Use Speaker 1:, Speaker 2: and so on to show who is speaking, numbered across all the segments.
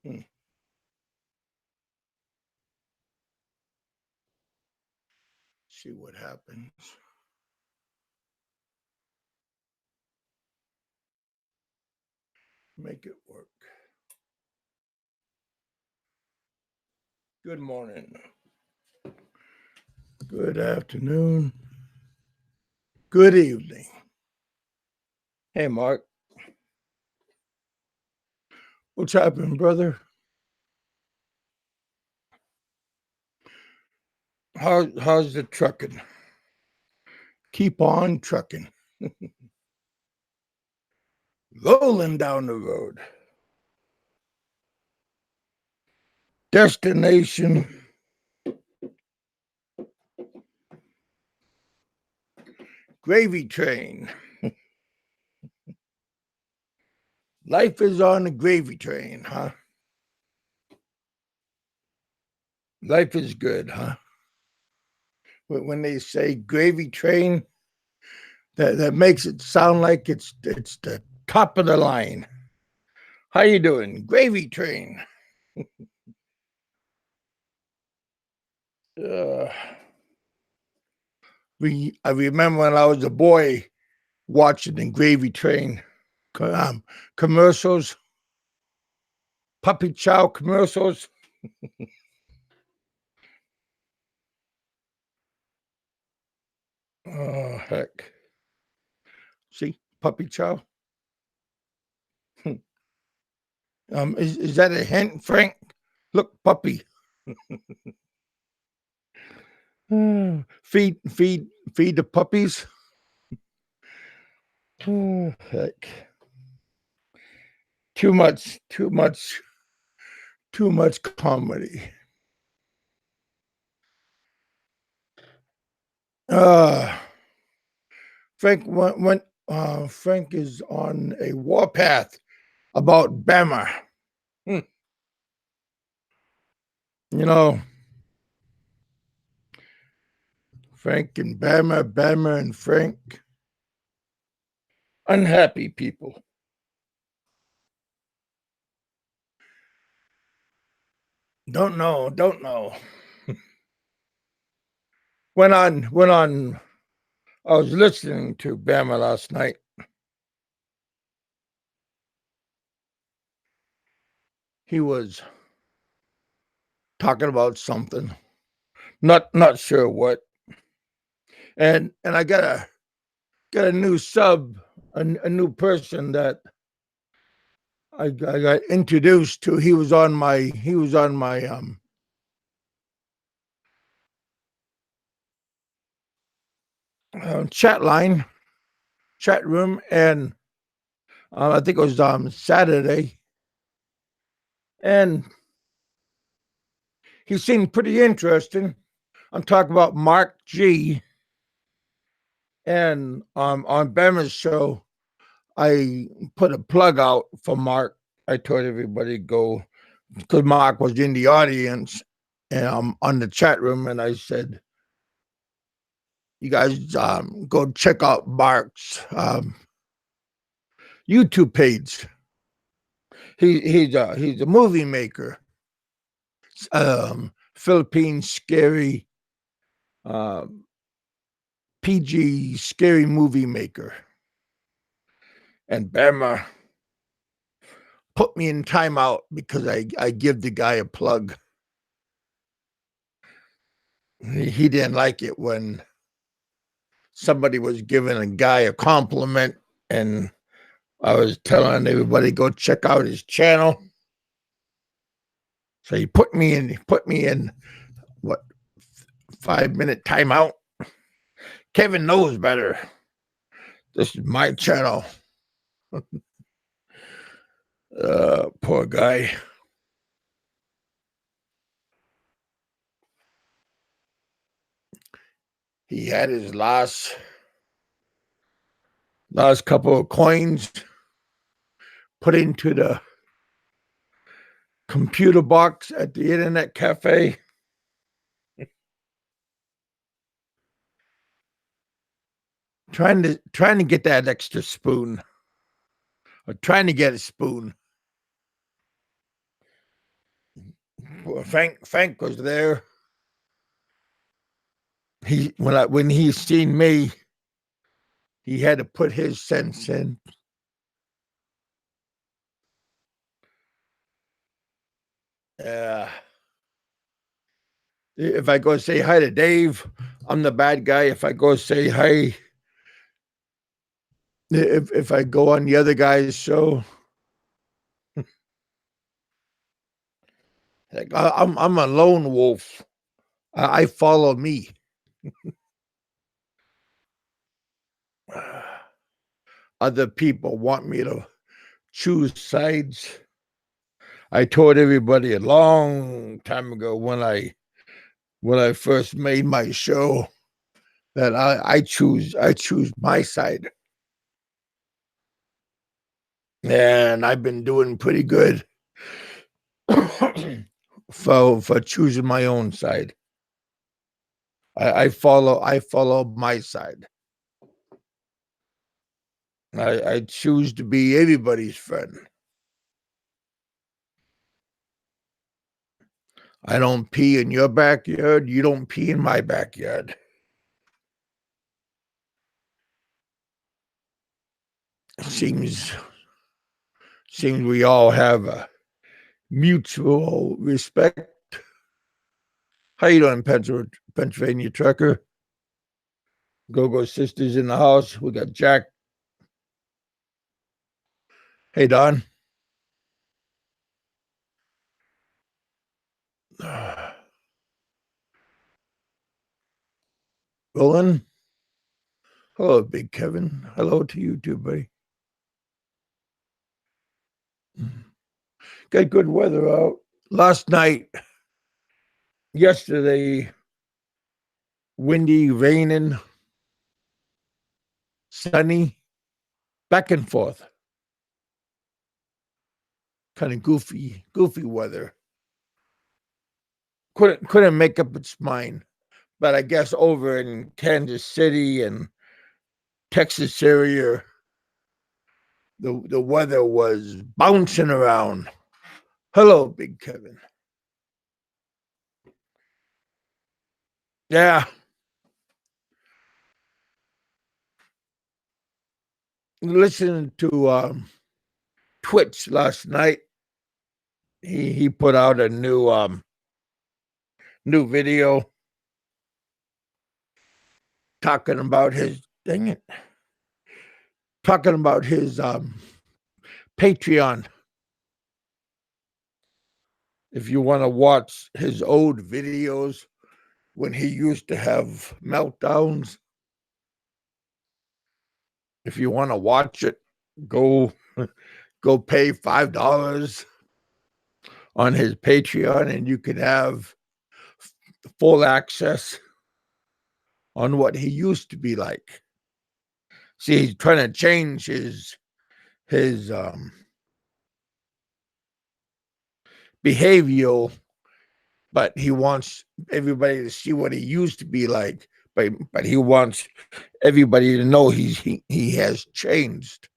Speaker 1: Hmm. See what happens. Make it work. Good morning. Good afternoon. Good evening. Hey, Mark. What's happening, brother? How's the trucking? Keep on trucking. Rolling down the road. Destination gravy train. Life is on the gravy train, huh? Life is good, huh? When they say gravy train, that makes it sound like it's the top of the line. How you doing? Gravy train. Uh, I remember when I was a boy watching the gravy train commercials, puppy chow commercials. Oh, heck. See, puppy chow. Is that a hint, Frank? Look, puppy. Feed the puppies. Oh, heck. Too much comedy. Uh Frank is on a warpath about Bama. Hmm. You know, Frank and Bama and Frank. Unhappy people. Don't know. Went on. I was listening to Bama last night. He was talking about something, not sure what. And I got a new sub, a new person that I got introduced to. He was on my chat room, and I think it was Saturday, and he seemed pretty interesting. I'm talking about Mark G. And on Bama's show, I put a plug out for Mark. I told everybody go because Mark was in the audience and I'm on the chat room, and I said, "You guys go check out Mark's YouTube page. He's a movie maker, Philippine scary, uh, PG scary movie maker." And Bama put me in timeout because I give the guy a plug. He didn't like it when somebody was giving a guy a compliment, and I was telling everybody go check out his channel. So he put me in what 5-minute timeout. Kevin knows better. This is my channel. Poor guy. He had his last couple of coins put into the computer box at the internet cafe. Trying to get that extra spoon. Or trying to get a spoon. Frank was there. When he seen me, he had to put his cents in. Yeah. If I go say hi to Dave, I'm the bad guy. If I go say hi, if I go on the other guy's show, like I'm a lone wolf. I follow me. Other people want me to choose sides. I told everybody a long time ago when I first made my show that I choose my side. And I've been doing pretty good for choosing my own side. I follow my side. I choose to be everybody's friend. I don't pee in your backyard. You don't pee in my backyard. Seems we all have a mutual respect. How you doing, Pennsylvania trucker? Go sisters in the house. We got Jack. Hey, Don. Roland. Hello, Big Kevin. Hello to you too, buddy. Got good weather out. Last night, yesterday, windy, raining, sunny, back and forth. Kind of goofy weather. Couldn't make up its mind. But I guess over in Kansas City and Texas area, the weather was bouncing around. Hello, Big Kevin. Yeah. Listening to Twitch last night. He put out a new video talking about his talking about his Patreon. If you want to watch his old videos when he used to have meltdowns, if you want to watch it, go pay $5 on his Patreon and you can have full access on what he used to be like. See, he's trying to change his behavioral, but he wants everybody to see what he used to be like. But he wants everybody to know he has changed.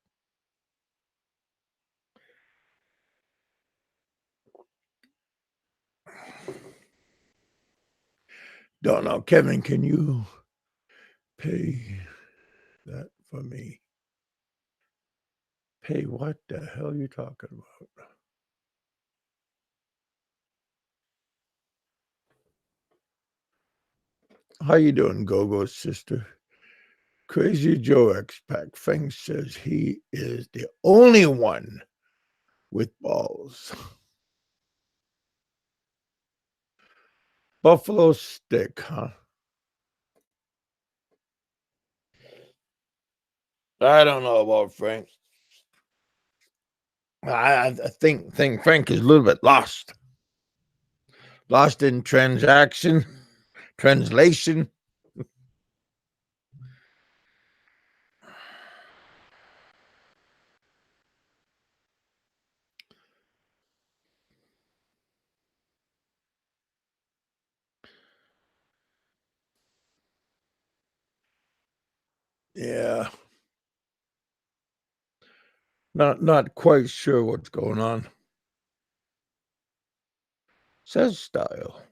Speaker 1: Don't know, Kevin. Can you pay that for me? Pay what the hell are you talking about? How you doing, Go-Go sister? Crazy Joe Expat Feng says he is the only one with balls. Buffalo stick, huh? I don't know about Frank. I think Frank is a little bit lost. Lost in translation. Yeah. Not quite sure what's going on. Says style.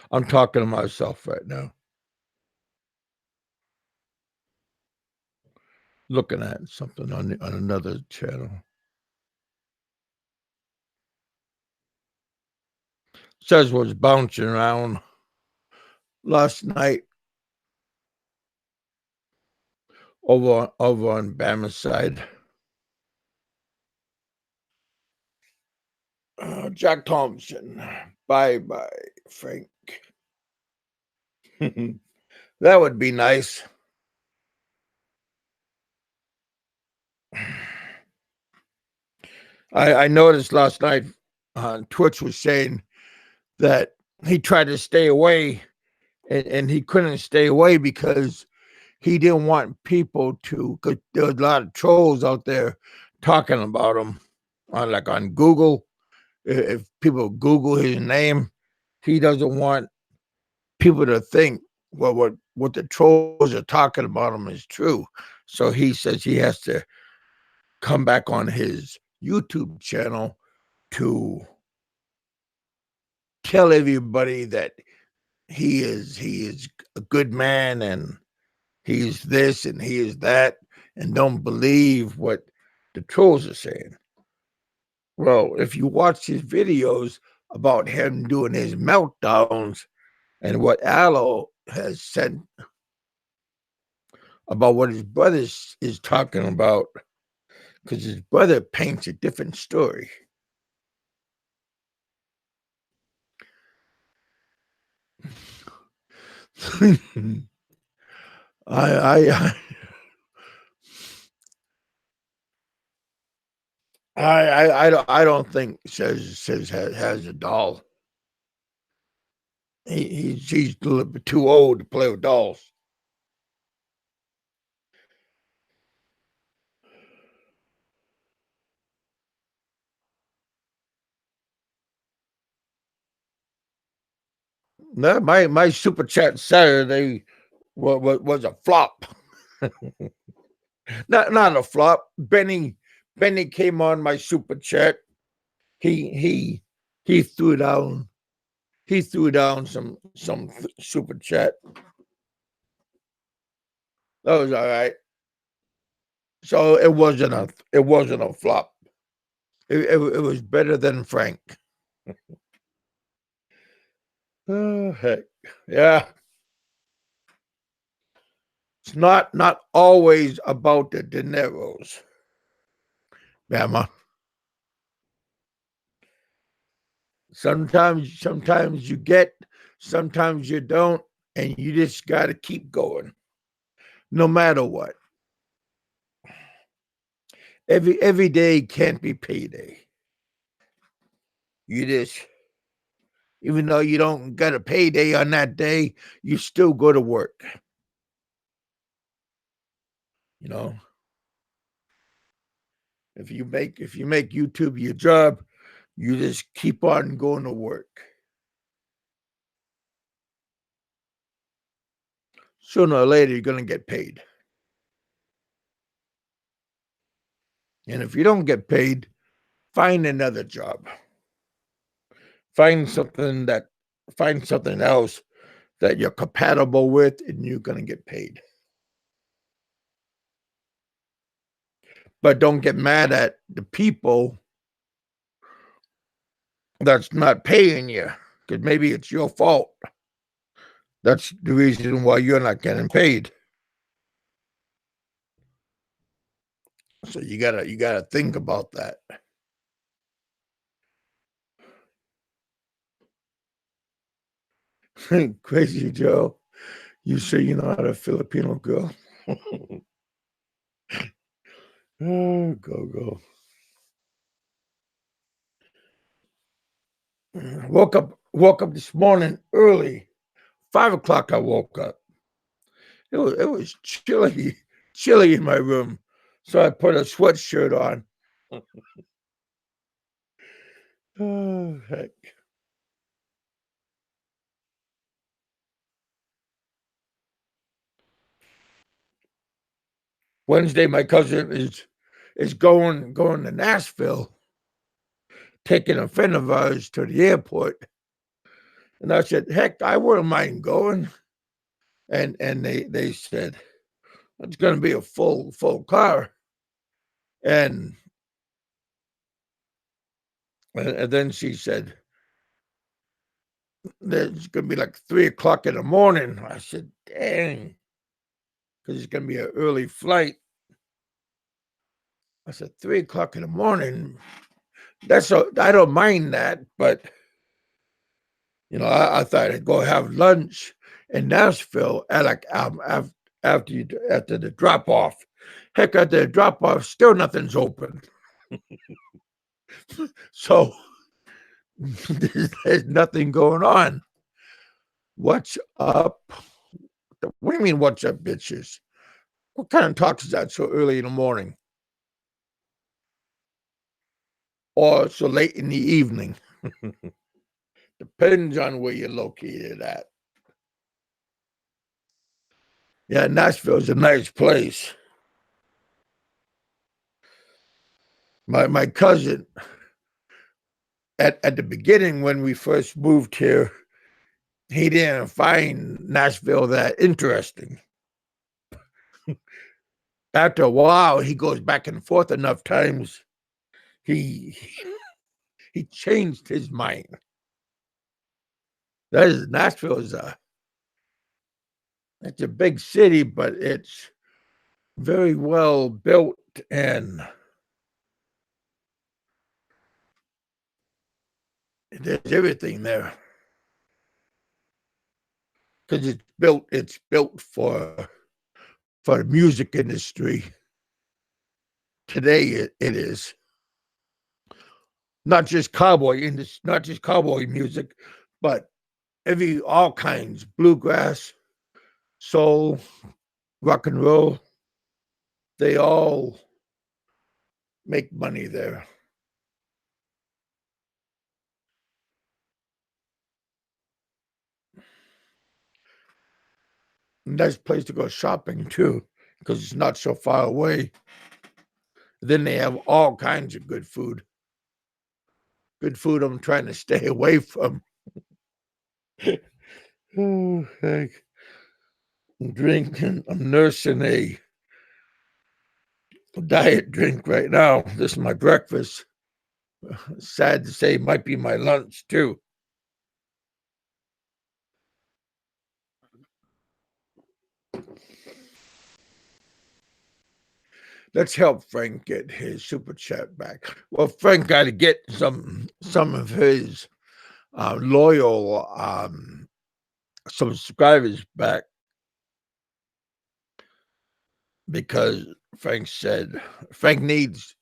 Speaker 1: I'm talking to myself right now. Looking at something on another channel. Says was bouncing around last night over on Bama's side. Jack Thompson. Bye, Frank. That would be nice. I noticed last night Twitch was saying that he tried to stay away and he couldn't stay away because he didn't want people to, because there was a lot of trolls out there talking about him on Google. If people Google his name, he doesn't want people to think, well, what the trolls are talking about him is true. So he says he has to come back on his YouTube channel to tell everybody that he is a good man and he's this and he is that, and don't believe what the trolls are saying. Well, if you watch his videos about him doing his meltdowns and what Aloe has said about what his brother is talking about, because his brother paints a different story. I I don't think says has a doll. He's a little bit too old to play with dolls. No, my super chat Saturday was a flop. Not a flop. Benny came on my super chat. He threw down some super chat. That was all right. So it wasn't a flop. It was better than Frank. Oh heck, yeah. It's not always about the dineros, Bama. Sometimes you get, sometimes you don't, and you just got to keep going, no matter what. Every day can't be payday. You just, even though you don't get a payday on that day, you still go to work. You know, if you make YouTube your job, you just keep on going to work. Sooner or later, you're going to get paid. And if you don't get paid, find another job. Find something else that you're compatible with and you're going to get paid. But don't get mad at the people that's not paying you, because maybe it's your fault. That's the reason why you're not getting paid. So you gotta think about that. Crazy Joe, you say you're not a Filipino girl? Oh, go. Woke up this morning early. 5 o'clock I woke up. It was chilly in my room. So I put a sweatshirt on. Oh heck. Wednesday, my cousin is going to Nashville, taking a friend of ours to the airport. And I said, heck, I wouldn't mind going. And they said, it's going to be a full car. And then she said, it's going to be like 3 o'clock in the morning. I said, dang, because it's going to be an early flight. I said, 3 o'clock in the morning. I don't mind that, but I thought I'd go have lunch in Nashville at like after the drop off. Heck, at the drop off, still nothing's open. So there's nothing going on. What's up? What do you mean, what's up, bitches? What kind of talk is that so early in the morning? Or so late in the evening? Depends on where you're located at. Yeah, Nashville's a nice place. My cousin, at the beginning when we first moved here, he didn't find Nashville that interesting. After a while, he goes back and forth enough times, he changed his mind. Nashville is it's a big city, but it's very well built, and there's everything there because it's built for the music industry. Today it is not just cowboy music, but all kinds: bluegrass, soul, rock and roll. They all make money there. Nice place to go shopping too, because it's not so far away. Then they have all kinds of good food. Good food I'm trying to stay away from. Oh, heck. I'm drinking. I'm nursing a diet drink right now. This is my breakfast. Sad to say, might be my lunch too. Let's help Frank get his super chat back. Well, Frank got to get some of his loyal subscribers back, because Frank needs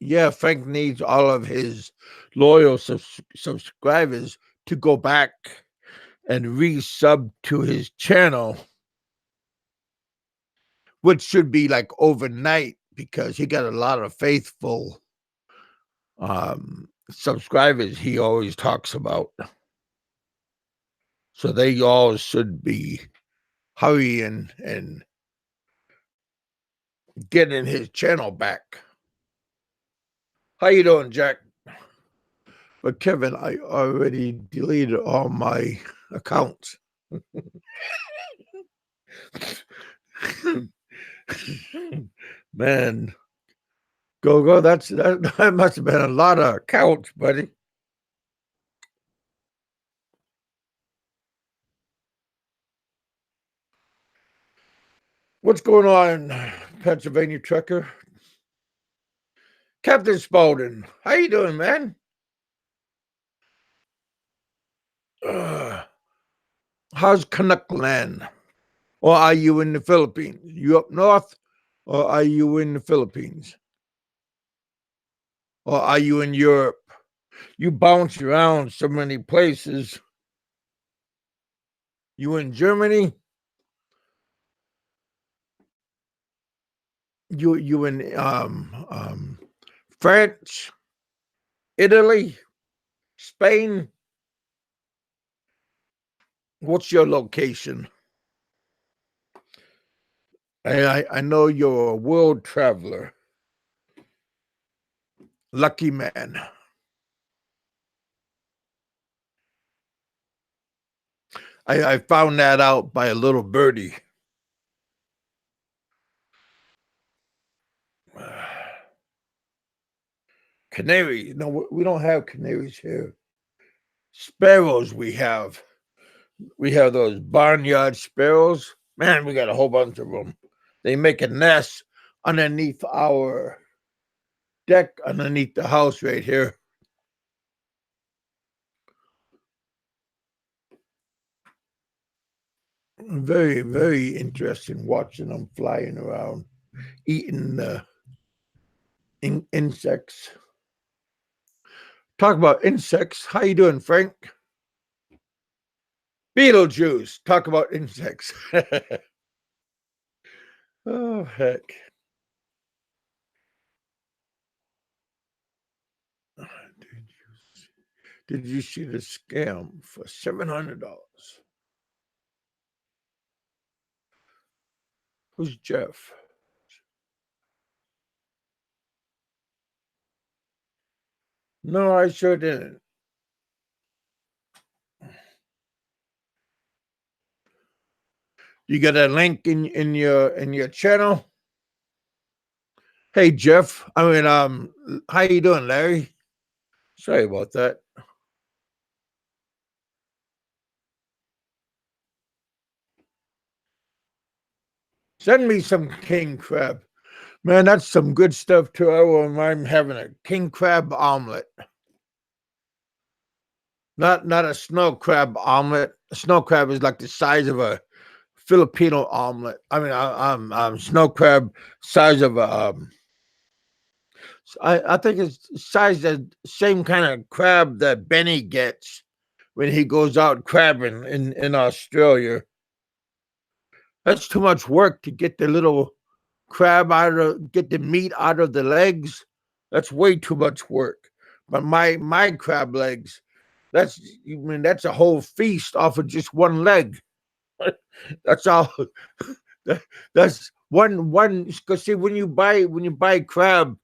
Speaker 1: all of his loyal subscribers to go back and resub to his channel, which should be like overnight, because he got a lot of faithful subscribers he always talks about. So they all should be hurrying and getting his channel back. How you doing, Jack? But Kevin, I already deleted all my accounts. Man, go. That must have been a lot of accounts, buddy. What's going on, Pennsylvania trucker? Captain Spaulding, how you doing, man? How's Canuck land? Or are you in the Philippines? You up north, or are you in the Philippines? Or are you in Europe? You bounce around so many places. You in Germany? You in France, Italy, Spain? What's your location? I know you're a world traveler. Lucky man. I found that out by a little birdie. Canary. No, we don't have canaries here. Sparrows we have. We have those barnyard sparrows. Man, we got a whole bunch of them. They make a nest underneath our deck, underneath the house right here. Very, very interesting watching them flying around, eating insects. Talk about insects. How you doing, Frank? Beetlejuice. Talk about insects. Oh, heck. Did you see the scam for $700? Who's Jeff? No, I sure didn't. You got a link in your channel? Hey Jeff. I mean, how you doing, Larry? Sorry about that. Send me some king crab. Man, that's some good stuff too. I'm having a king crab omelet. Not a snow crab omelet. A snow crab is like the size of a Filipino omelet. I mean, I'm snow crab size of a. I think it's size the same kind of crab that Benny gets when he goes out crabbing in Australia. That's too much work to get the little crab get the meat out of the legs. That's way too much work. But my crab legs, that's a whole feast off of just one leg. That's all. That's one. Because see, when you buy crab,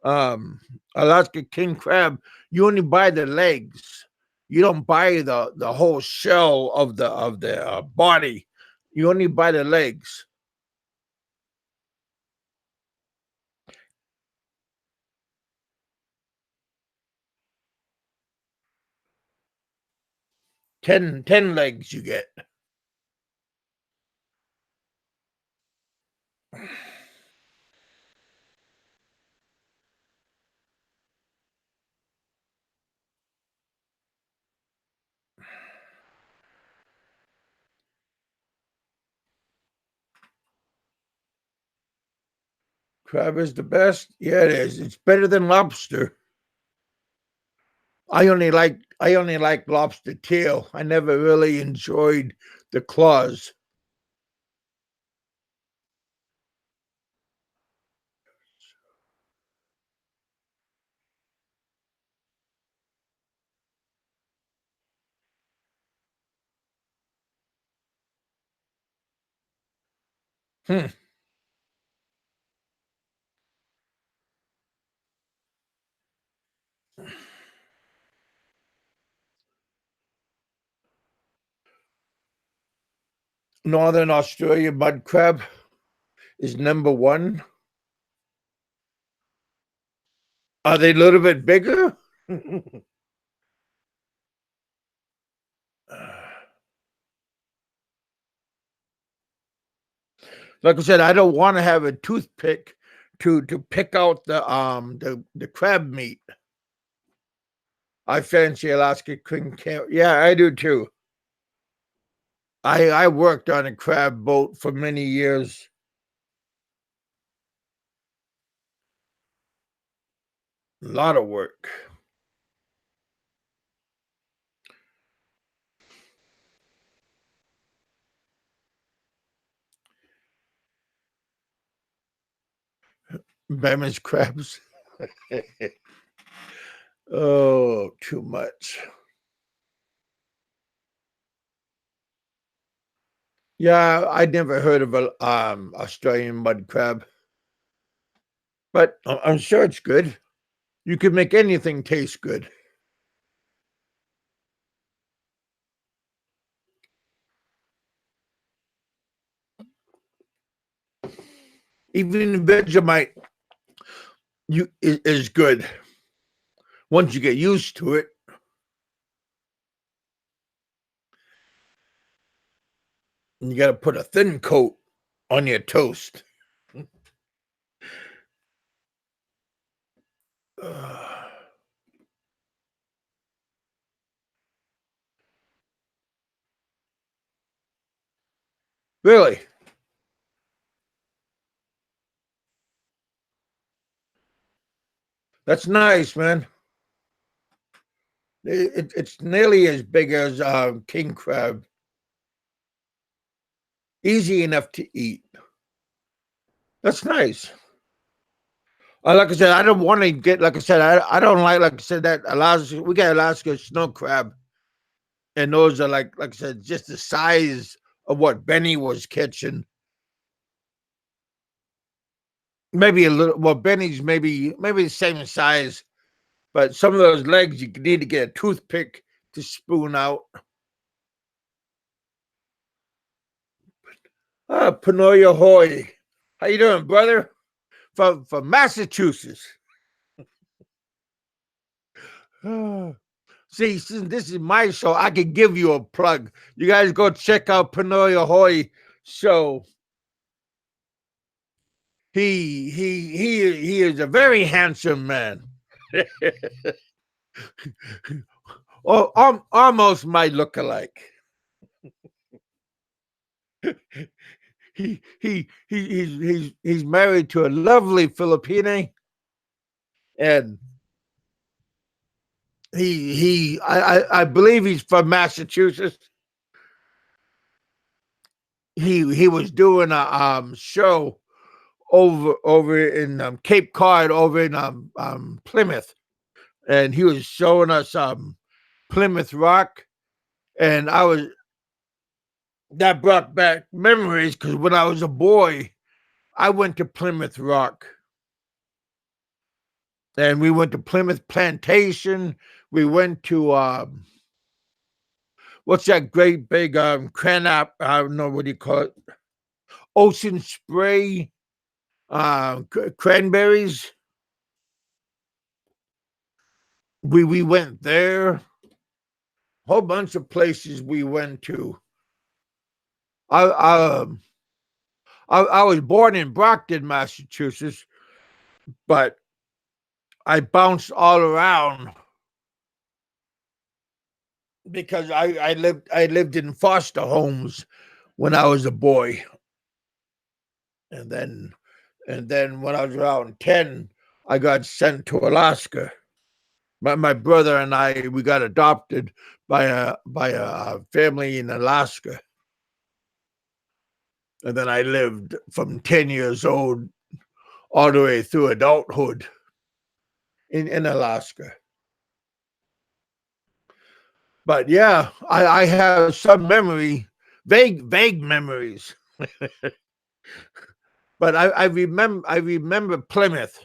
Speaker 1: um, Alaska king crab, you only buy the legs. You don't buy the whole shell of the body. You only buy the legs. 10 legs you get. Crab is the best. Yeah, it is. It's better than lobster. I only like lobster tail. I never really enjoyed the claws. Hmm. Northern Australia mud crab is number one. Are they a little bit bigger? Like I said, I don't want to have a toothpick to pick out the crab meat. I fancy Alaska King Camp. Yeah, I do too. I worked on a crab boat for many years. A lot of work. Bama's crabs. Oh, too much. Yeah, I'd never heard of a Australian mud crab, but I'm sure it's good. You could make anything taste good. Even Vegemite is good once you get used to it. And you got to put a thin coat on your toast. Really? That's nice, man. It's nearly as big as king crab. Easy enough to eat. That's nice. Like I said, I don't want to get, like I said, I don't like I said, that Alaska, we got Alaska snow crab. And those are like I said, just the size of what Benny was catching. Maybe a little, well, Benny's maybe the same size, but some of those legs you need to get a toothpick to spoon out. Panoya Hoy. How you doing, brother? From Massachusetts. See, since this is my show, I can give you a plug. You guys go check out Panoya Hoy show. He is a very handsome man. Oh, almost my look-alike. He's married to a lovely Philippine, and I believe he's from Massachusetts. He was doing a show over in Cape Cod, over in Plymouth, and he was showing us Plymouth Rock, and I was that brought back memories because when I was a boy, I went to Plymouth Rock, and we went to Plymouth Plantation. We went to what's that great big cranap? I don't know what do you call it. Ocean Spray, cranberries. We went there. Whole bunch of places we went to. I I, um, I was born in Brockton, Massachusetts, but I bounced all around because I lived in foster homes when I was a boy, and then when I was around 10, I got sent to Alaska. My brother and I, we got adopted by a family in Alaska, and then I lived from 10 years old all the way through adulthood in Alaska. But yeah, I have some memory, vague memories. But I remember Plymouth.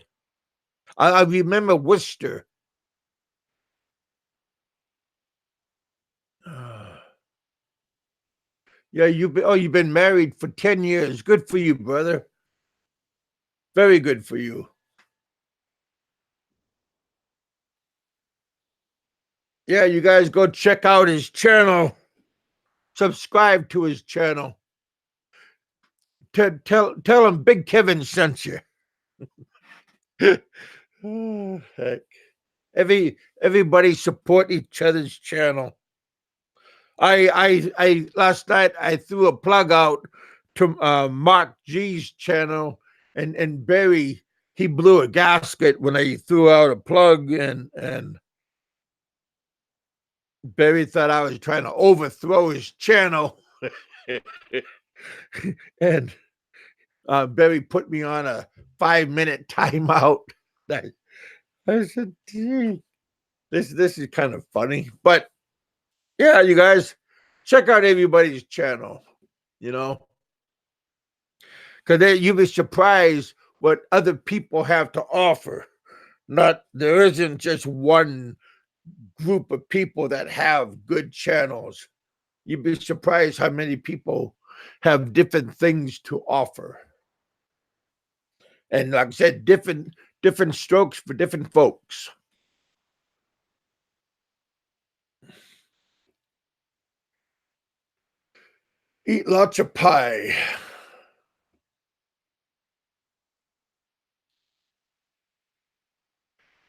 Speaker 1: I remember Worcester. Yeah, you've been married for 10 years. Good for you, brother. Very good for you. Yeah, you guys go check out his channel. Subscribe to his channel. Tell him Big Kevin sent you. Oh, heck. Everybody support each other's channel. I last night I threw a plug out to Mark G's channel, and Barry, he blew a gasket when I threw out a plug, and Barry thought I was trying to overthrow his channel, and Barry put me on a 5-minute timeout. I said, "Gee, this is kind of funny," but yeah, you guys check out everybody's channel, you know, because you'll be surprised what other people have to offer. Not there isn't just one group of people that have good channels. You'd be surprised how many people have different things to offer. And like I said, different strokes for different folks. Eat lots of pie.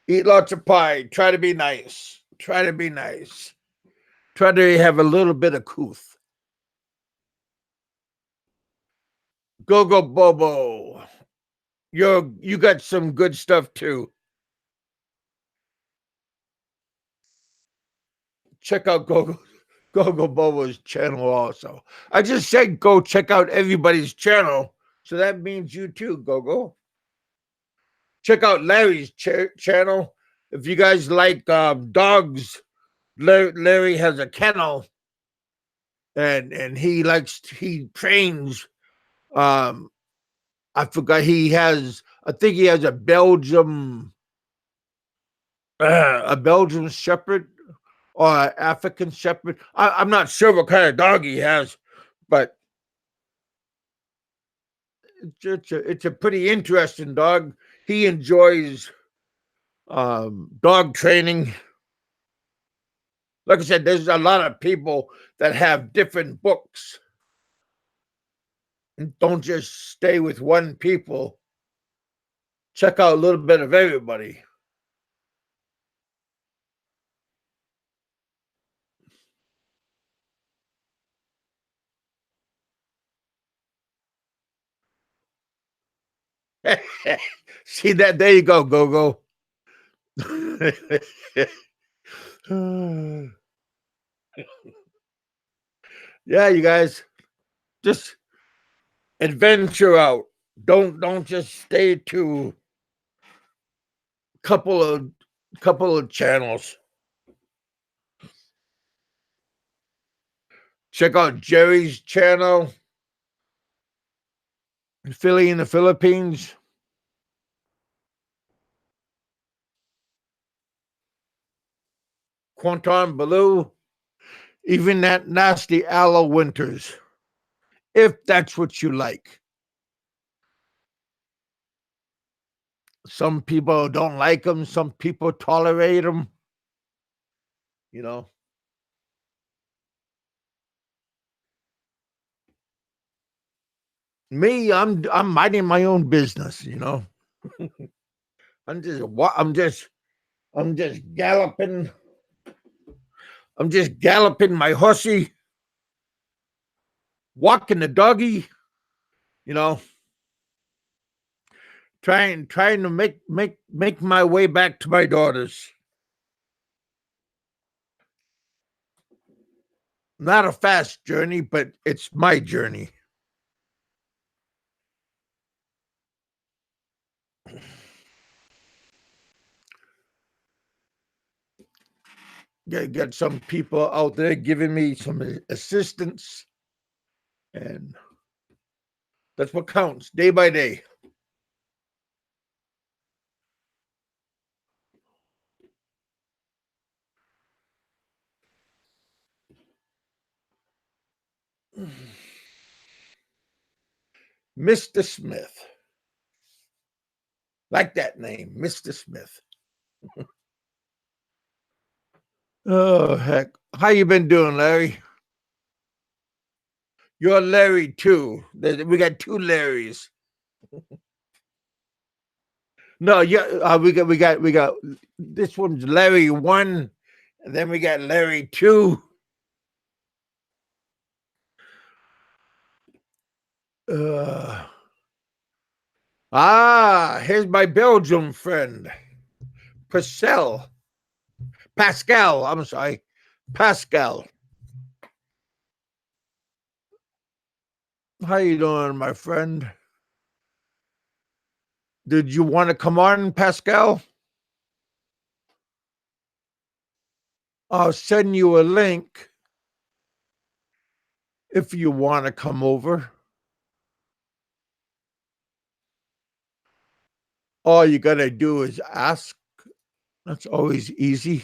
Speaker 1: Eat lots of pie. Try to be nice. Try to be nice. Try to have a little bit of couth. Go go Bobo. You got some good stuff too. Check out Go Bobo's channel also. I just said go check out everybody's channel, so that means you too, Gogo. Check out Larry's channel. If you guys like dogs, Larry has a kennel, and he trains. Um, I forgot he has. I think he has a Belgian Shepherd or an African Shepherd. I'm not sure what kind of dog he has, but it's a pretty interesting dog. He enjoys dog training. Like I said, there's a lot of people that have different books. Don't just stay with one people. Check out a little bit of everybody. See that? There you go, Gogo. Yeah, you guys, just adventure out. Don't just stay to couple of channels. Check out Jerry's channel, Philly in the Philippines. Quanton Baloo, even that nasty Aloe Winters, if that's what you like. Some people don't like them. Some people tolerate them. You know, me, I'm minding my own business. You know, I'm just I'm just galloping. I'm just galloping my horsey, walking the doggy. You know, trying to make my way back to my daughters. Not a fast journey, but it's my journey. Get some people out there giving me some assistance, and that's what counts day by day. Mr. Smith. Like that name, Mr. Smith. Oh heck. How you been doing, Larry? You're Larry too. We got two Larrys. No, yeah, we got this one's Larry one, and then we got Larry two. Uh, here's my Belgium friend, Pascal. Pascal, I'm sorry, Pascal. How you doing, my friend? Did you want to come on, Pascal? I'll send you a link if you want to come over. All you got to do is ask. That's always easy.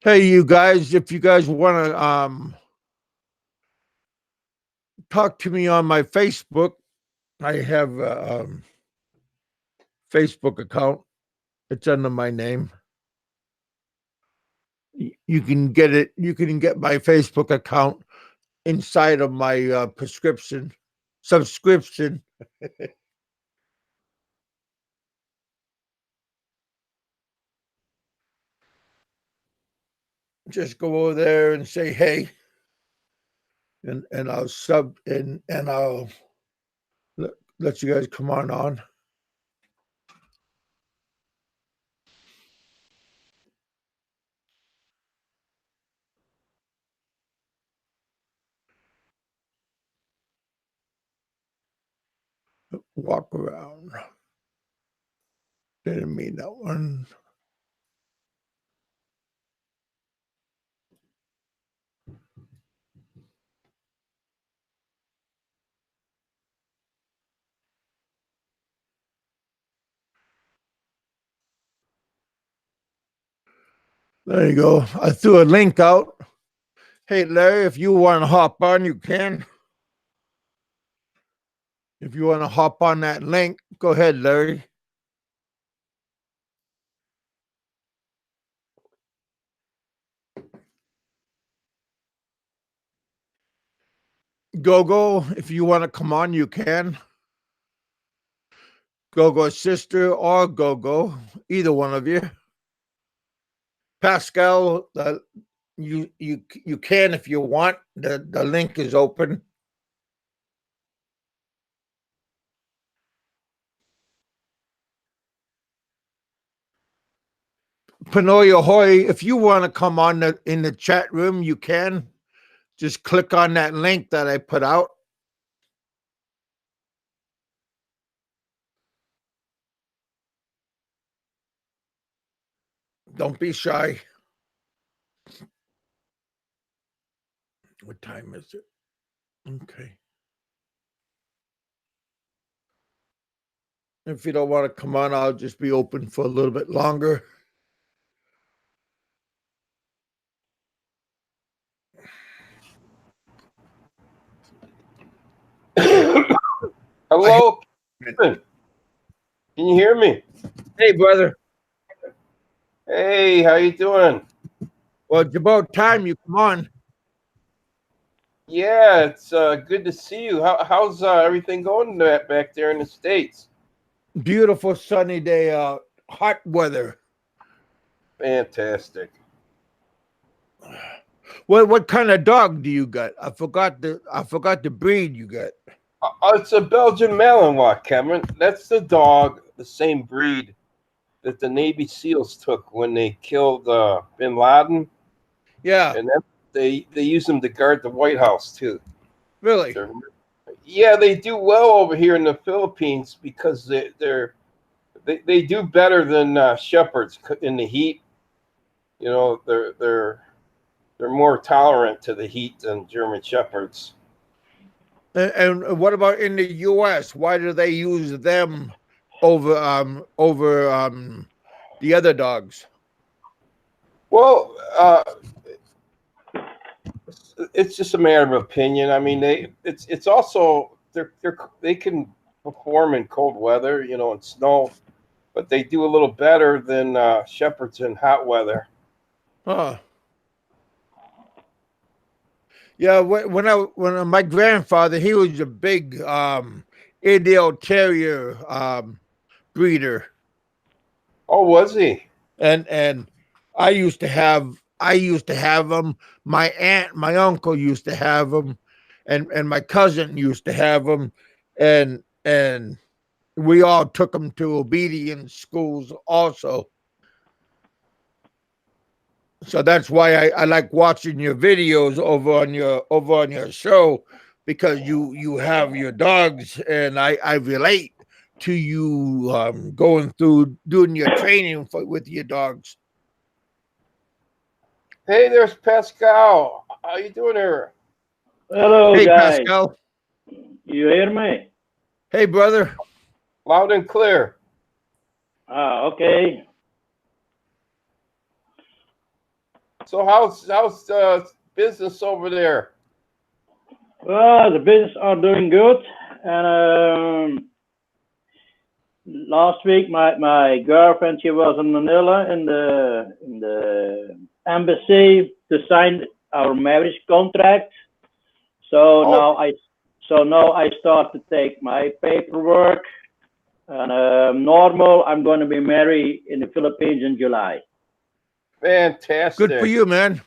Speaker 1: Hey, you guys, if you guys want to talk to me on my Facebook, I have a Facebook account. It's under my name. You can get it. You can get my Facebook account inside of my subscription. Just go over there and say hey, and I'll sub and I'll let you guys come on. Walk around. Didn't mean that one. There you go. I threw a link out. Hey, Larry, if you want to hop on, you can. If you want to hop on that link, go ahead, Larry. Gogo, if you want to come on, you can. Gogo's sister or Gogo, either one of you. Pascal, you can if you want. The link is open. Panoya Hoy, if you want to come on in the chat room, you can. Just click on that link that I put out. Don't be shy. What time is it? Okay. If you don't want to come on, I'll just be open for a little bit longer.
Speaker 2: Hello, Kevin. Can you hear me?
Speaker 1: Hey, brother.
Speaker 2: Hey, how you doing?
Speaker 1: Well, it's about time you come on.
Speaker 2: Yeah, it's good to see you. How's everything going back there in the States?
Speaker 1: Beautiful sunny day out, hot weather.
Speaker 2: Fantastic.
Speaker 1: What kind of dog do you got? I forgot the breed you got.
Speaker 2: It's a Belgian Malinois, Kevin. That's the dog, the same breed that the Navy SEALs took when they killed Bin Laden,
Speaker 1: Yeah,
Speaker 2: and then they use them to guard the White House too.
Speaker 1: really.
Speaker 2: Yeah, they do well over here in the Philippines because they do better than shepherds in the heat. You know, they're more tolerant to the heat than German shepherds.
Speaker 1: And what about in the U.S.? Why do they use them over the other dogs?
Speaker 2: Well, it's just a matter of opinion. I mean, it's also they can perform in cold weather, you know, and snow, but they do a little better than shepherds in hot weather.
Speaker 1: Huh. Yeah, when my grandfather, he was a big Airedale Terrier breeder,
Speaker 2: Oh, was he?
Speaker 1: and I used to have them. My uncle used to have them, and my cousin used to have them, and we all took them to obedience schools also. So that's why I like watching your videos over on your show, because you have your dogs, and I relate to you going through doing your training with your dogs.
Speaker 2: Hey, there's Pascal. How you doing here?
Speaker 3: Hello,
Speaker 1: Hey,
Speaker 3: guys.
Speaker 1: Pascal.
Speaker 3: You hear me?
Speaker 1: Hey, brother.
Speaker 2: Loud and clear.
Speaker 3: Okay.
Speaker 2: So how's business over there?
Speaker 3: Well, the business are doing good. and last week my girlfriend, she was in Manila in the embassy to sign our marriage contract. So
Speaker 2: Oh.
Speaker 3: now I start to take my paperwork. And normal, I'm going to be married in the Philippines in July.
Speaker 2: Fantastic.
Speaker 1: Good for you, man.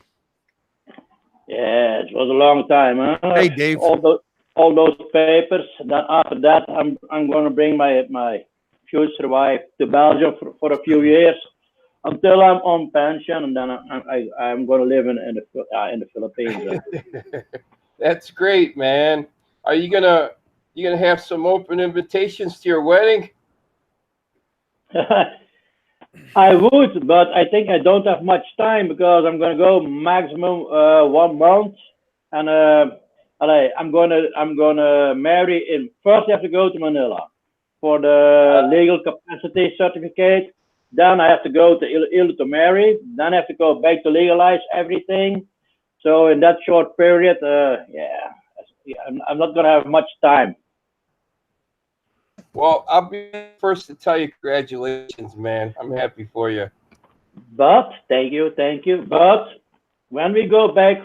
Speaker 3: Yeah, it was a long time, huh?
Speaker 1: Hey, Dave.
Speaker 3: All those papers. Then after that, I'm going to bring my future wife to Belgium for a few years until I'm on pension, and then I'm going to live in the Philippines.
Speaker 2: That's great, man. Are you gonna have some open invitations to your wedding?
Speaker 3: I would, but I think I don't have much time because I'm going to go maximum 1 month, and I'm gonna marry in first. I have to go to Manila for the legal capacity certificate. Then I have to go to Il to marry. Then I have to go back to legalize everything. So in that short period, I'm not gonna have much time.
Speaker 2: Well, I'll be the first to tell you congratulations, man. I'm happy for you.
Speaker 3: But thank you. But when we go back,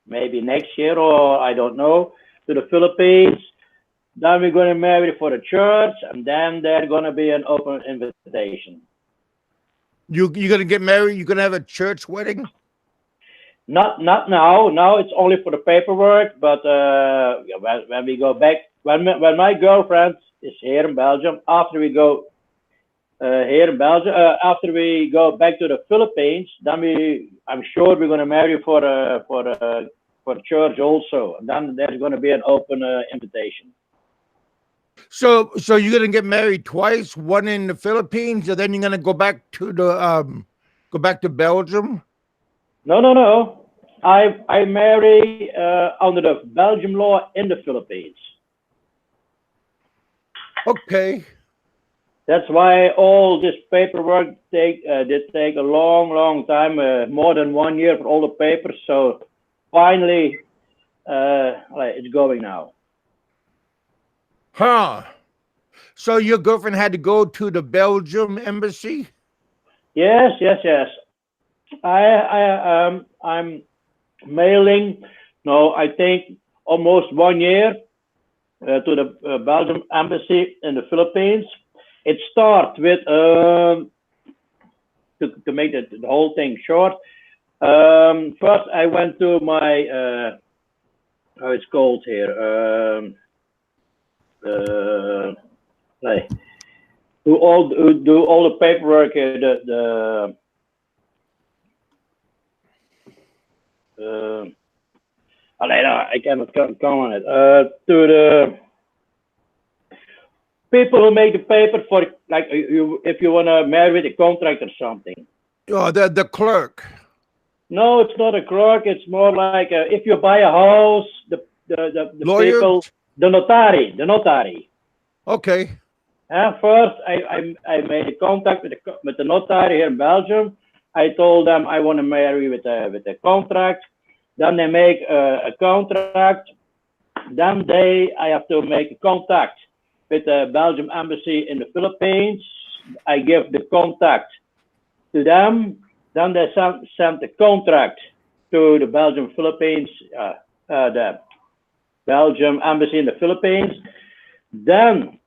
Speaker 3: maybe next year or I don't know, to the Philippines, then we're going to marry for the church, and then there's going to be an open invitation.
Speaker 1: You're gonna get married? You're gonna have a church wedding?
Speaker 3: Not now. Now it's only for the paperwork. But when we go back, when my girlfriend is here in Belgium, after we go here in Belgium, after we go back to the Philippines, then I'm sure we're going to marry for church also. And then there's going to be an open invitation.
Speaker 1: So you're gonna get married twice, one in the Philippines, and then you're gonna go back to Belgium?
Speaker 3: No. I marry under the Belgium law in the Philippines.
Speaker 1: Okay.
Speaker 3: That's why all this paperwork did take a long time, more than 1 year for all the papers. So finally, it's going now.
Speaker 1: Huh. So your girlfriend had to go to the Belgium embassy?
Speaker 3: Yes. I'm mailing. No, I think almost 1 year to the Belgium embassy in the Philippines. It starts with to make the whole thing short. First, I went to my how it's called here. Like, do all the paperwork. I cannot come on it. To the people who make the paper for, like, if you want to marry with a contract or something.
Speaker 1: Oh, the clerk.
Speaker 3: No, it's not a clerk. It's more like if you buy a house, the
Speaker 1: Lawyer?
Speaker 3: people, the notary.
Speaker 1: Okay.
Speaker 3: First, I made a contact with the notary here in Belgium. I told them I want to marry with a contract. Then they make a contract. Then I have to make a contact with the Belgium embassy in the Philippines. I give the contact to them. Then they send the contract to the Belgium Philippines, the Belgium embassy in the Philippines. Then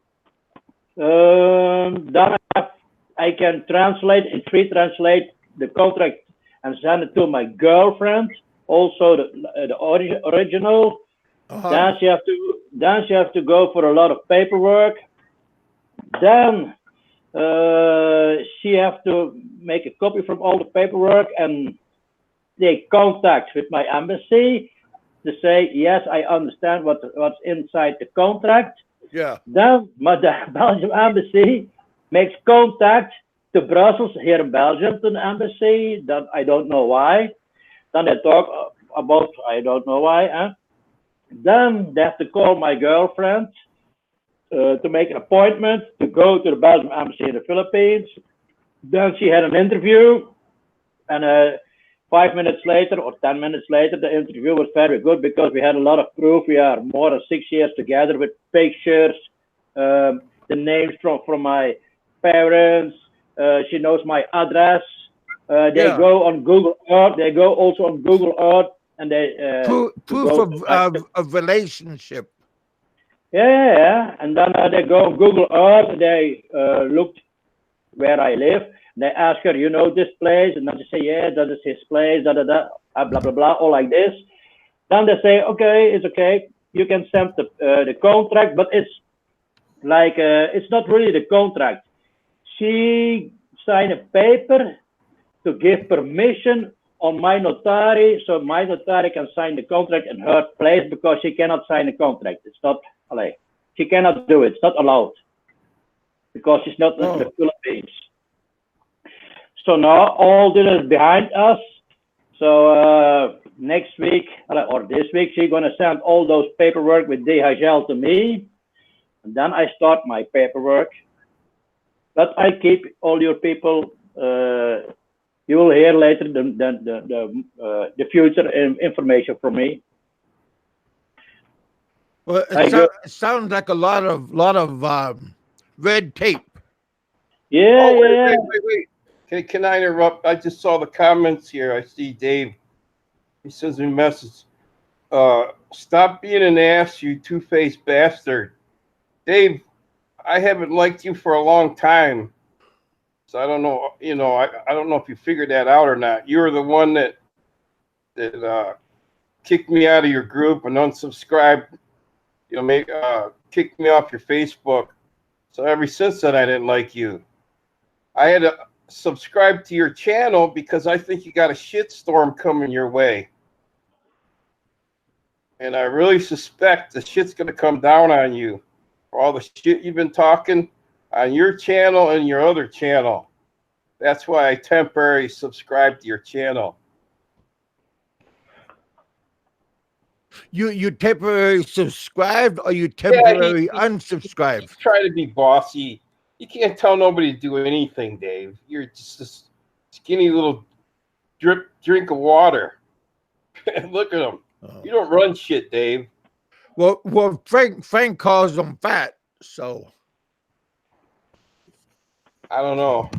Speaker 3: I can translate the contract and send it to my girlfriend. Also the original. Then she have to go for a lot of paperwork. Then she have to make a copy from all the paperwork and take contact with my embassy to say yes, I understand what's inside the contract.
Speaker 1: Yeah.
Speaker 3: Then the Belgium embassy makes contact to Brussels here in Belgium to the embassy. That I don't know why. Then they talk about I don't know why. Then they have to call my girlfriend to make an appointment to go to the Belgium embassy in the Philippines. Then she had an interview, and 5 minutes later or 10 minutes later, the interview was very good because we had a lot of proof. We are more than 6 years together with pictures, the names from my parents. She knows my address. They go on Google Earth. They go also on Google Earth, and they
Speaker 1: proof of relationship.
Speaker 3: Yeah. And then they go on Google Earth. They looked where I live. They ask her, you know this place? And then they say, yeah, that is his place, blah, blah, blah, all like this. Then they say, okay, it's okay. You can send the contract, but it's like, it's not really the contract. She signed a paper to give permission on my notary, so my notary can sign the contract in her place because she cannot sign the contract. It's not, she cannot do it. It's not allowed because she's not in the Philippines. So now all this is behind us. So next week or this week, she's gonna send all those paperwork with DHL to me, and then I start my paperwork. But I keep all your people. You will hear later the future information from me.
Speaker 1: Well, it sounds like a lot of red tape.
Speaker 3: Yeah,
Speaker 2: wait. Can I interrupt? I just saw the comments here. I see Dave. He says in message, stop being an ass, you two-faced bastard. Dave, I haven't liked you for a long time. So I don't know, I don't know if you figured that out or not. You were the one that kicked me out of your group and unsubscribed, kicked me off your Facebook. So ever since then, I didn't like you. I had to subscribe to your channel because I think you got a shitstorm coming your way. And I really suspect the shit's going to come down on you for all the shit you've been talking on your channel and your other channel. That's why I temporarily subscribed to your channel.
Speaker 1: You temporarily subscribed or you temporarily unsubscribed?
Speaker 2: He's trying to be bossy. You can't tell nobody to do anything, Dave. You're just this skinny little drink of water. Look at him. Oh. You don't run shit, Dave.
Speaker 1: Well, Frank calls him fat, so
Speaker 2: I don't know.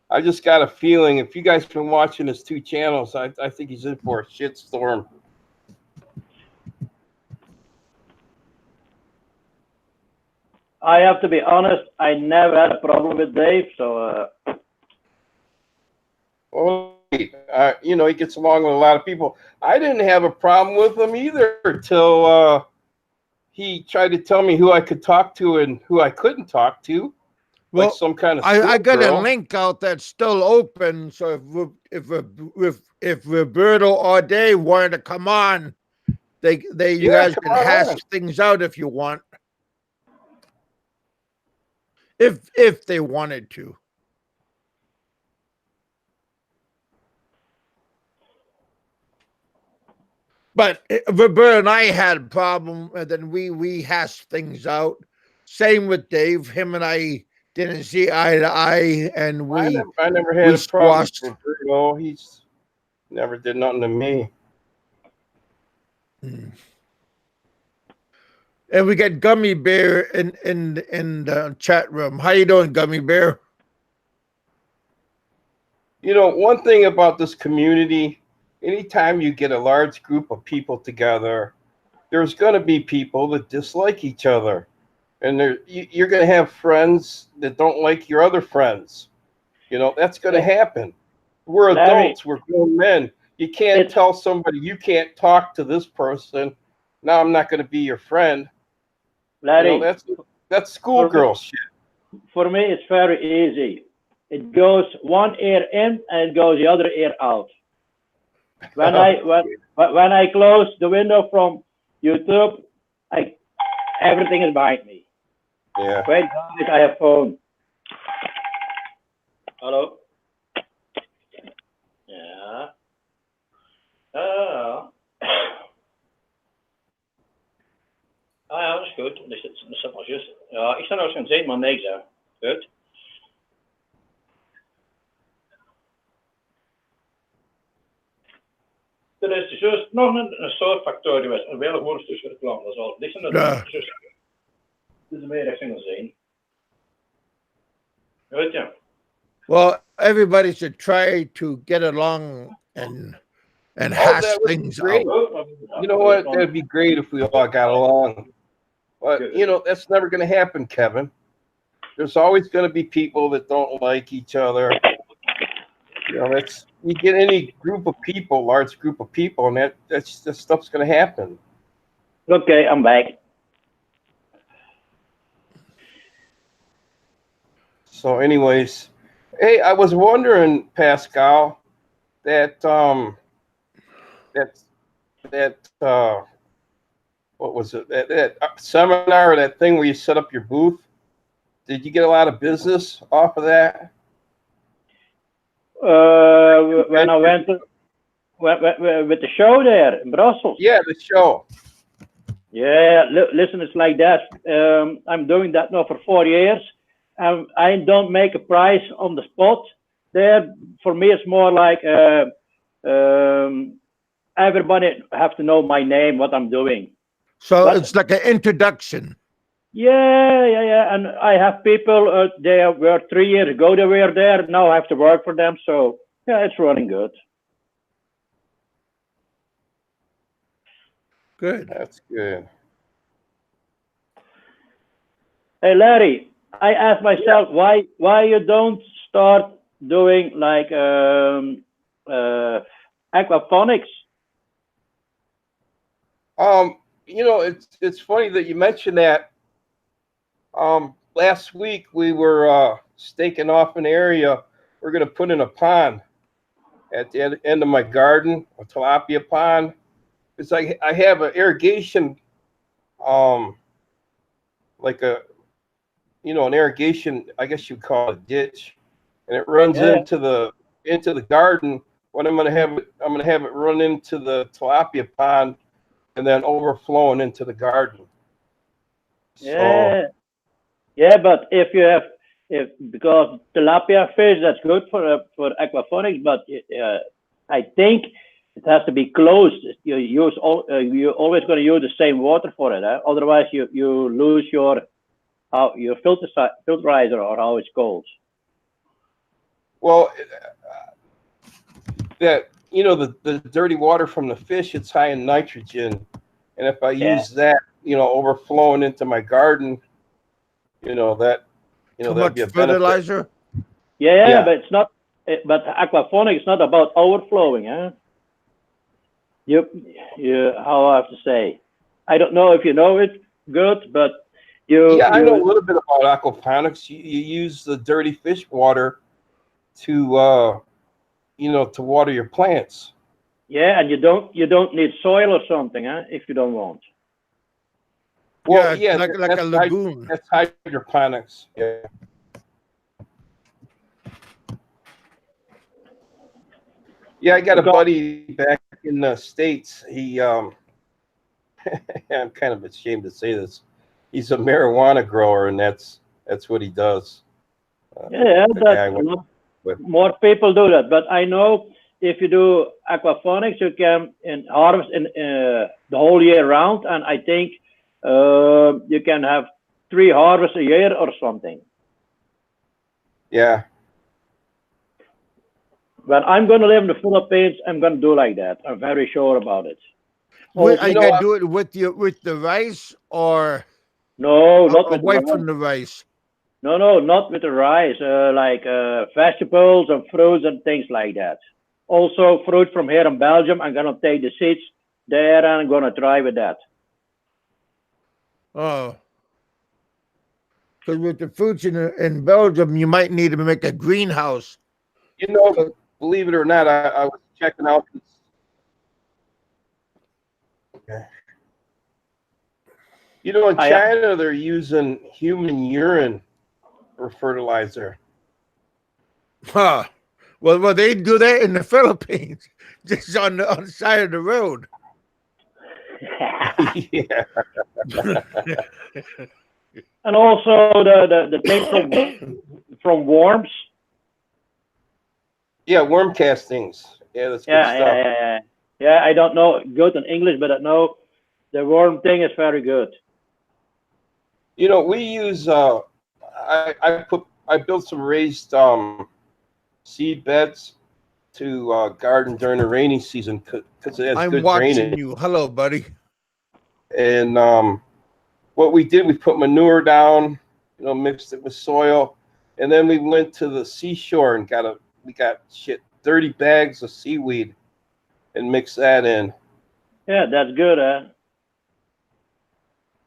Speaker 2: I just got a feeling if you guys been watching his two channels, I think he's in for a shitstorm.
Speaker 3: I have to be honest, I never had a problem with Dave, so
Speaker 2: he gets along with a lot of people. I didn't have a problem with him either till he tried to tell me who I could talk to and who I couldn't talk to.
Speaker 1: Well,
Speaker 2: like some kind of
Speaker 1: I got a link out that's still open. So if Roberto or Dave wanted to come on, you guys can hash things out if you want. If they wanted to. But Roberto and I had a problem, and then we hashed things out. Same with Dave. Him and I didn't see eye to eye, and
Speaker 2: I never had a problem with Roberto. He's never did nothing to me.
Speaker 1: And we got Gummy Bear in the chat room. How you doing, Gummy Bear?
Speaker 2: One thing about this community, anytime you get a large group of people together, there's going to be people that dislike each other. And you're going to have friends that don't like your other friends. That's going to happen. We're adults. We're grown men. You can't tell somebody you can't talk to this person. Now I'm not going to be your friend.
Speaker 3: Larry,
Speaker 2: that's schoolgirl shit.
Speaker 3: For me, it's very easy. It goes one ear in and it goes the other ear out. When I close the window from YouTube, everything is behind me.
Speaker 2: Yeah.
Speaker 3: Wait, guys, I have phone. Hallo. Ja. Ja, dat is goed. Dat zit maar juist. Ja, ik sta nou zo'n 7 maar niks, hè. Goed. Er is dus nog een soort factor geweest. Een hele goede tussen de klant. Dat is al. Dit is een Dit is meer richting de zin. Weet je?
Speaker 1: Well, everybody should try to get along and hash
Speaker 2: that would be
Speaker 1: things
Speaker 2: great.
Speaker 1: out.
Speaker 2: You know what? That'd be great if we all got along. But, you know, that's never going to happen, Kevin. There's always going to be people that don't like each other. You know, you get any group of people, large group of people, and that stuff's going to happen.
Speaker 3: Okay, I'm back.
Speaker 2: So, anyways, hey, I was wondering, Pascal, that what was it? That seminar, that thing where you set up your booth. Did you get a lot of business off of that?
Speaker 3: When I went with the show there in Brussels.
Speaker 2: Yeah, the show.
Speaker 3: Yeah, listen, it's like that. I'm doing that now for 4 years. I don't make a price on the spot. There, for me, it's more like everybody have to know my name, what I'm doing.
Speaker 1: So it's like an introduction.
Speaker 3: Yeah. And I have people, they were 3 years ago, they were there. Now I have to work for them. So, yeah, it's running good.
Speaker 1: Good.
Speaker 2: That's good.
Speaker 3: Hey, Larry, I asked myself why you don't start doing like aquaponics.
Speaker 2: You know, it's funny that you mentioned that. Last week we were staking off an area. We're going to put in a pond at the end of my garden, a tilapia pond. It's like I have an irrigation, like an irrigation, I guess you'd call it a ditch, and it runs into the garden. What I'm going to have it run into the tilapia pond, and then overflowing into the garden.
Speaker 3: Yeah, yeah, but because tilapia fish, that's good for aquaponics, but I think it has to be closed. You're always going to use the same water for it, otherwise you lose your filterizer, or how it's called.
Speaker 2: Well, that the dirty water from the fish, it's high in nitrogen, and if I use that, overflowing into my garden, that'd be a
Speaker 1: fertilizer.
Speaker 3: Yeah, but it's not. But aquaponics is not about overflowing, huh? You how I have to say, I don't know if you know it good, but
Speaker 2: I know a little bit about aquaponics. You use the dirty fish water to to water your plants.
Speaker 3: Yeah, and you don't need soil or something, huh? If you don't want.
Speaker 1: Well, yeah, like a lagoon.
Speaker 2: That's hydroponics. Yeah. Yeah, I got a buddy back in the States. He, I'm kind of ashamed to say this. He's a marijuana grower, and that's what he does.
Speaker 3: More people do that, but I know if you do aquaponics, you can harvest the whole year round, and I think you can have 3 harvests a year or something.
Speaker 2: Yeah.
Speaker 3: When I'm going to live in the Philippines, I'm going to do like that. I'm very sure about it.
Speaker 1: Are you going to do it with the rice, or
Speaker 3: no, not with
Speaker 1: away from the rice?
Speaker 3: No, not with the rice. Like vegetables and fruits and things like that. Also, fruit from here in Belgium. I'm going to take the seeds there and I'm going to try with that.
Speaker 1: Oh. Because with the fruits in Belgium, you might need to make a greenhouse.
Speaker 2: Believe it or not, I was checking out this. Okay. In China, they're using human urine for fertilizer.
Speaker 1: Huh. Well, they do that in the Philippines, just on the side of the road.
Speaker 2: Yeah.
Speaker 3: And also the thing from worms.
Speaker 2: Yeah, worm castings. Yeah, that's good stuff.
Speaker 3: Yeah, I don't know good in English, but I know the worm thing is very good.
Speaker 2: You know, we use I built some raised seed beds to garden during the rainy season because it has
Speaker 1: I'm
Speaker 2: good
Speaker 1: watching
Speaker 2: drainage.
Speaker 1: you. Hello, buddy.
Speaker 2: And what we did, we put manure down, you know, mixed it with soil, and then we went to the seashore and we got 30 bags of seaweed and mixed that in.
Speaker 3: Yeah, that's good, huh?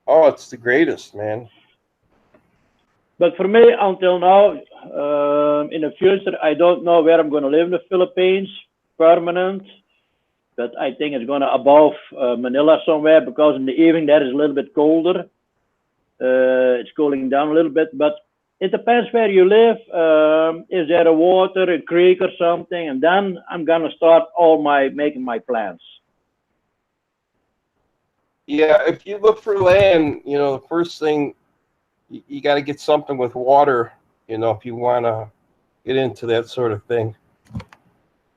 Speaker 2: Oh, it's the greatest, man.
Speaker 3: But for me, until now, in the future, I don't know where I'm going to live in the Philippines, permanent. But I think it's going to above Manila somewhere because in the evening that is a little bit colder. It's cooling down a little bit, but it depends where you live. Is there a water, a creek or something? And then I'm going to start making my plans.
Speaker 2: Yeah, if you look for land, you know, the first thing you got to get something with water, you know, if you want to get into that sort of thing.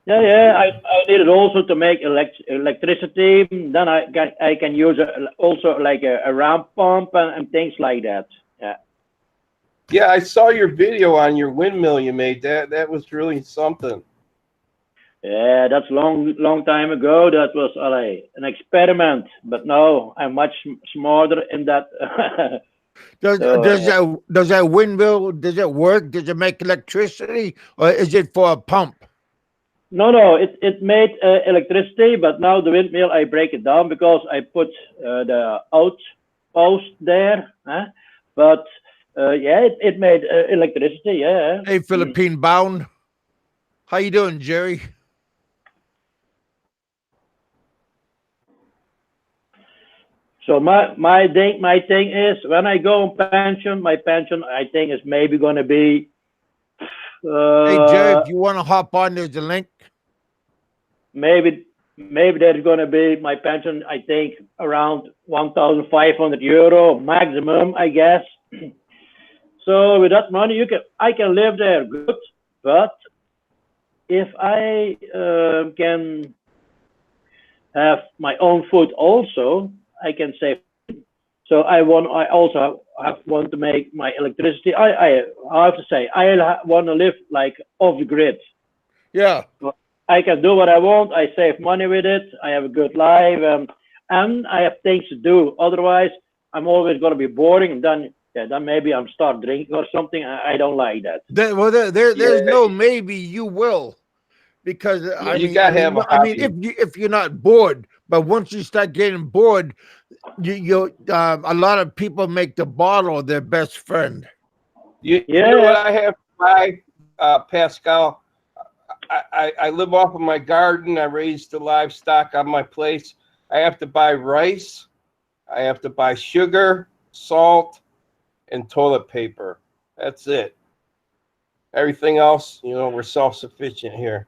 Speaker 3: Yeah, yeah. I need it also to make electricity. Then I can use also like a ramp pump and things like that. Yeah.
Speaker 2: Yeah, I saw your video on your windmill you made. That was really something.
Speaker 3: Yeah, that's long time ago. That was an experiment, but now I'm much smarter in that.
Speaker 1: Does
Speaker 3: So,
Speaker 1: does that windmill, does it work? Does it make electricity, or is it for a pump?
Speaker 3: no, it made electricity, but now the windmill I break it down because I put the outpost there. Huh? But yeah, it made electricity. Yeah.
Speaker 1: Hey, Philippine bound. How you doing, Jerry?
Speaker 3: So my thing is when I go on pension, my pension I think is maybe going to be
Speaker 1: Hey, Jerry,
Speaker 3: uh,
Speaker 1: if you want to hop on, there's a link.
Speaker 3: maybe there's going to be my pension I think around 1,500 euro maximum I guess. So with that money I can live there good, but if I can have my own food also, I can save. So I also want to make my electricity. I have to say want to live like off the grid.
Speaker 1: Yeah.
Speaker 3: I can do what I want. I save money with it. I have a good life, and I have things to do. Otherwise, I'm always going to be boring. And then maybe I'm start drinking or something. I don't like that.
Speaker 1: There's
Speaker 2: Yeah,
Speaker 1: no maybe you will, because
Speaker 3: Yeah,
Speaker 2: you got to have a hobby.
Speaker 1: if you're not bored, but once you start getting bored, you a lot of people make the bottle their best friend.
Speaker 2: You know
Speaker 3: yeah,
Speaker 2: what I have to buy, Pascal? I live off of my garden. I raise the livestock on my place. I have to buy rice. I have to buy sugar, salt, and toilet paper. That's it. Everything else, you know, we're self-sufficient here.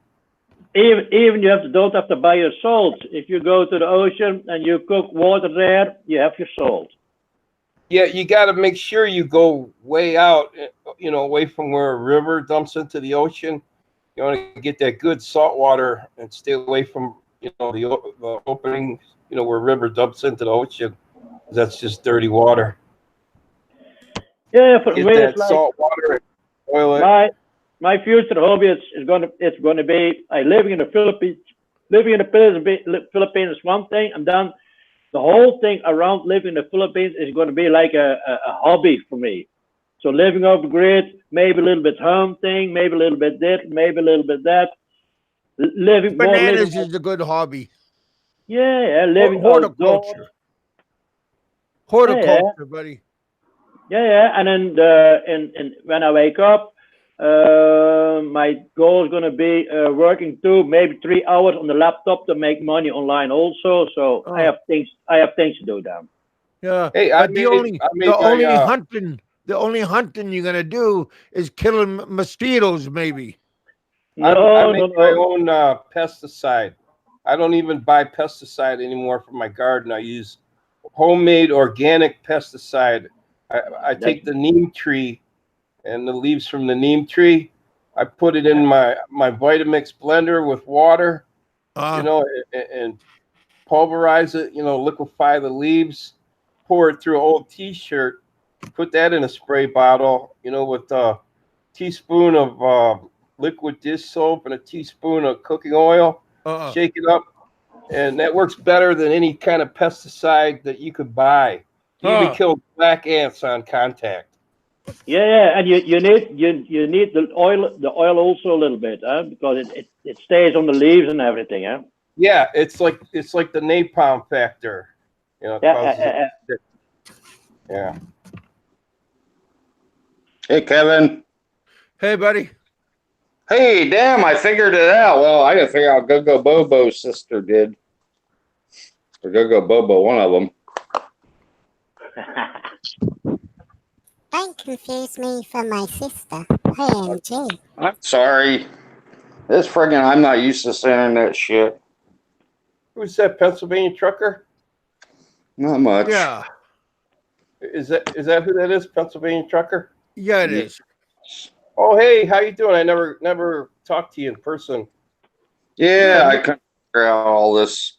Speaker 3: even don't have to buy your salt. If you go to the ocean and you cook water there, you have your salt.
Speaker 2: Yeah, you got to make sure you go way out, you know, away from where a river dumps into the ocean. You want to get that good salt water and stay away from, you know, the opening, you know, where a river dumps into the ocean. That's just dirty water.
Speaker 3: Yeah, for
Speaker 2: Get
Speaker 3: me it's
Speaker 2: that
Speaker 3: like
Speaker 2: salt water and boil it.
Speaker 3: my future hobby is gonna be I living in the Philippines. Living in the Philippines is one thing, and then the whole thing around living in the Philippines is going to be like a hobby for me. So living off the grid, maybe a little bit hunting, maybe a little bit this, maybe a little bit that. Living
Speaker 1: Bananas is a good hobby.
Speaker 3: yeah, living outdoors.
Speaker 1: Horticulture,
Speaker 3: Yeah, yeah,
Speaker 1: horticulture, buddy.
Speaker 3: yeah. And then when I wake up, my goal is going to be working maybe 3 hours on the laptop to make money online also. So I
Speaker 1: Oh,
Speaker 3: have things to do then.
Speaker 1: yeah.
Speaker 2: Hey,
Speaker 1: But
Speaker 2: I made my
Speaker 1: the only hunting you're gonna do is killing mosquitoes, maybe.
Speaker 2: I
Speaker 3: No, no,
Speaker 2: make my
Speaker 3: no.
Speaker 2: own pesticide. I don't even buy pesticide anymore for my garden. I use homemade organic pesticide. I
Speaker 3: That's
Speaker 2: take the neem tree and the leaves from the neem tree. I put it in my Vitamix blender with water, you know, and pulverize it, you know, liquefy the leaves, pour it through an old T-shirt, put that in a spray bottle, you know, with a teaspoon of liquid dish soap and a teaspoon of cooking oil. Shake it up, and that works better than any kind of pesticide that you could buy. You even kill black ants on contact.
Speaker 3: Yeah, and you need the oil also a little bit, huh? Because it stays on the leaves and everything, huh?
Speaker 2: Yeah, it's like the napalm factor. You know, it causes it. Yeah.
Speaker 4: Hey, Kevin.
Speaker 1: Hey, buddy.
Speaker 4: Hey, damn, I figured it out. Well, I didn't figure out Go-Go Bobo's sister did. Or Go-Go Bobo, one of them.
Speaker 5: Don't confuse me for my sister. OMG.
Speaker 4: I'm sorry. I'm not used to this internet shit.
Speaker 2: Who's that Pennsylvania trucker?
Speaker 4: Not much.
Speaker 1: Yeah.
Speaker 2: Is that who that is? Pennsylvania trucker?
Speaker 1: Yeah, it is.
Speaker 2: Oh, hey, how you doing? I never talked to you in person.
Speaker 4: Yeah, I couldn't figure out all this,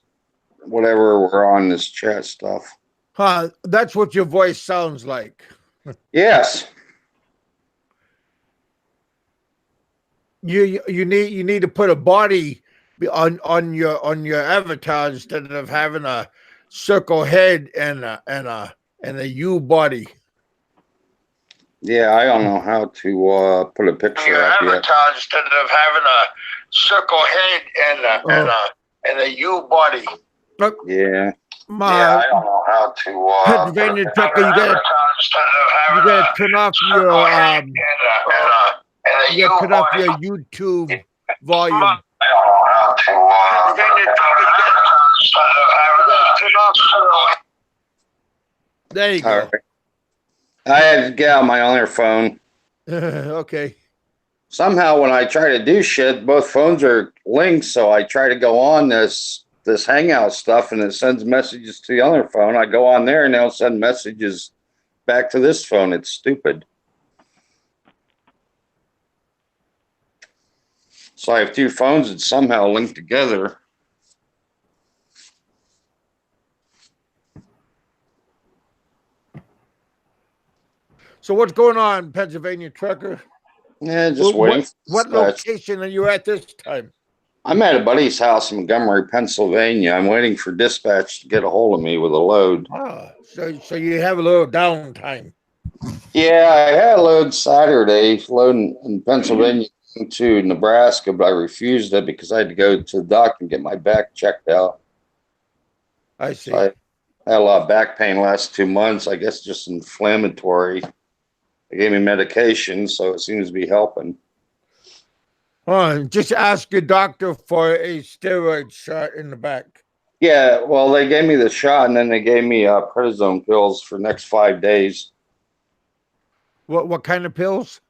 Speaker 4: whatever we're on this chat stuff.
Speaker 1: Huh? That's what your voice sounds like.
Speaker 4: Yes.
Speaker 1: You need to put a body on your avatar instead of having a circle head and a U body.
Speaker 4: Yeah, I don't know how to put a picture up yet.
Speaker 1: Avatar instead of having a circle head and a U body. Look,
Speaker 4: Yeah.
Speaker 1: I don't know how to. Pennsylvania trucker, you gotta turn off your you gotta turn off your YouTube volume. I don't know how to. Pennsylvania trucker, you gotta turn off. There you go.
Speaker 4: Right. I had to get out my other phone.
Speaker 1: Okay.
Speaker 4: Somehow when I try to do shit, both phones are linked, so I try to go on this Hangout stuff and it sends messages to the other phone. I go on there and they'll send messages back to this phone. It's stupid. So I have two phones that somehow linked together.
Speaker 1: So what's going on, Pennsylvania trucker?
Speaker 4: Yeah, just waiting.
Speaker 1: What location are you at this time?
Speaker 4: I'm at a buddy's house in Montgomery, Pennsylvania. I'm waiting for dispatch to get a hold of me with a load.
Speaker 1: So you have a little downtime.
Speaker 4: Yeah, I had a load Saturday, loading in Pennsylvania to Nebraska, but I refused it because I had to go to the doctor and get my back checked out.
Speaker 1: I see.
Speaker 4: So I had a lot of back pain last 2 months. I guess just inflammatory. They gave me medication, so it seems to be helping.
Speaker 1: Just ask your doctor for a steroid shot in the back.
Speaker 4: Yeah, well, they gave me the shot, and then they gave me prednisone pills for the next 5 days.
Speaker 1: What kind of pills?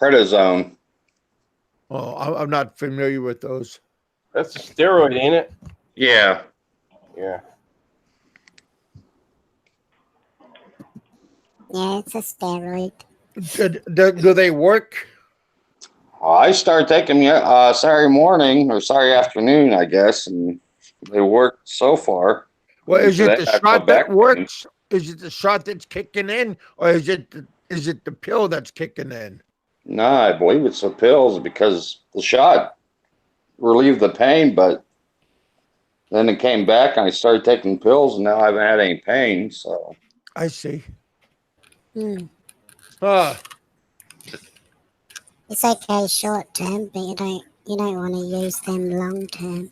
Speaker 4: Prednisone.
Speaker 1: Oh, I'm not familiar with those.
Speaker 2: That's a steroid, ain't it?
Speaker 4: Yeah.
Speaker 2: Yeah.
Speaker 5: Yeah, it's a steroid.
Speaker 1: Do they work?
Speaker 4: I started taking them Saturday morning or Saturday afternoon, I guess, and they worked so far.
Speaker 1: Well, is it the shot that works? Is it the shot that's kicking in, or is it the pill that's kicking in?
Speaker 4: No, I believe it's the pills because the shot relieved the pain, but then it came back and I started taking pills, and now I haven't had any pain. So
Speaker 1: I see.
Speaker 5: It's okay short term, but you don't want to use them long term.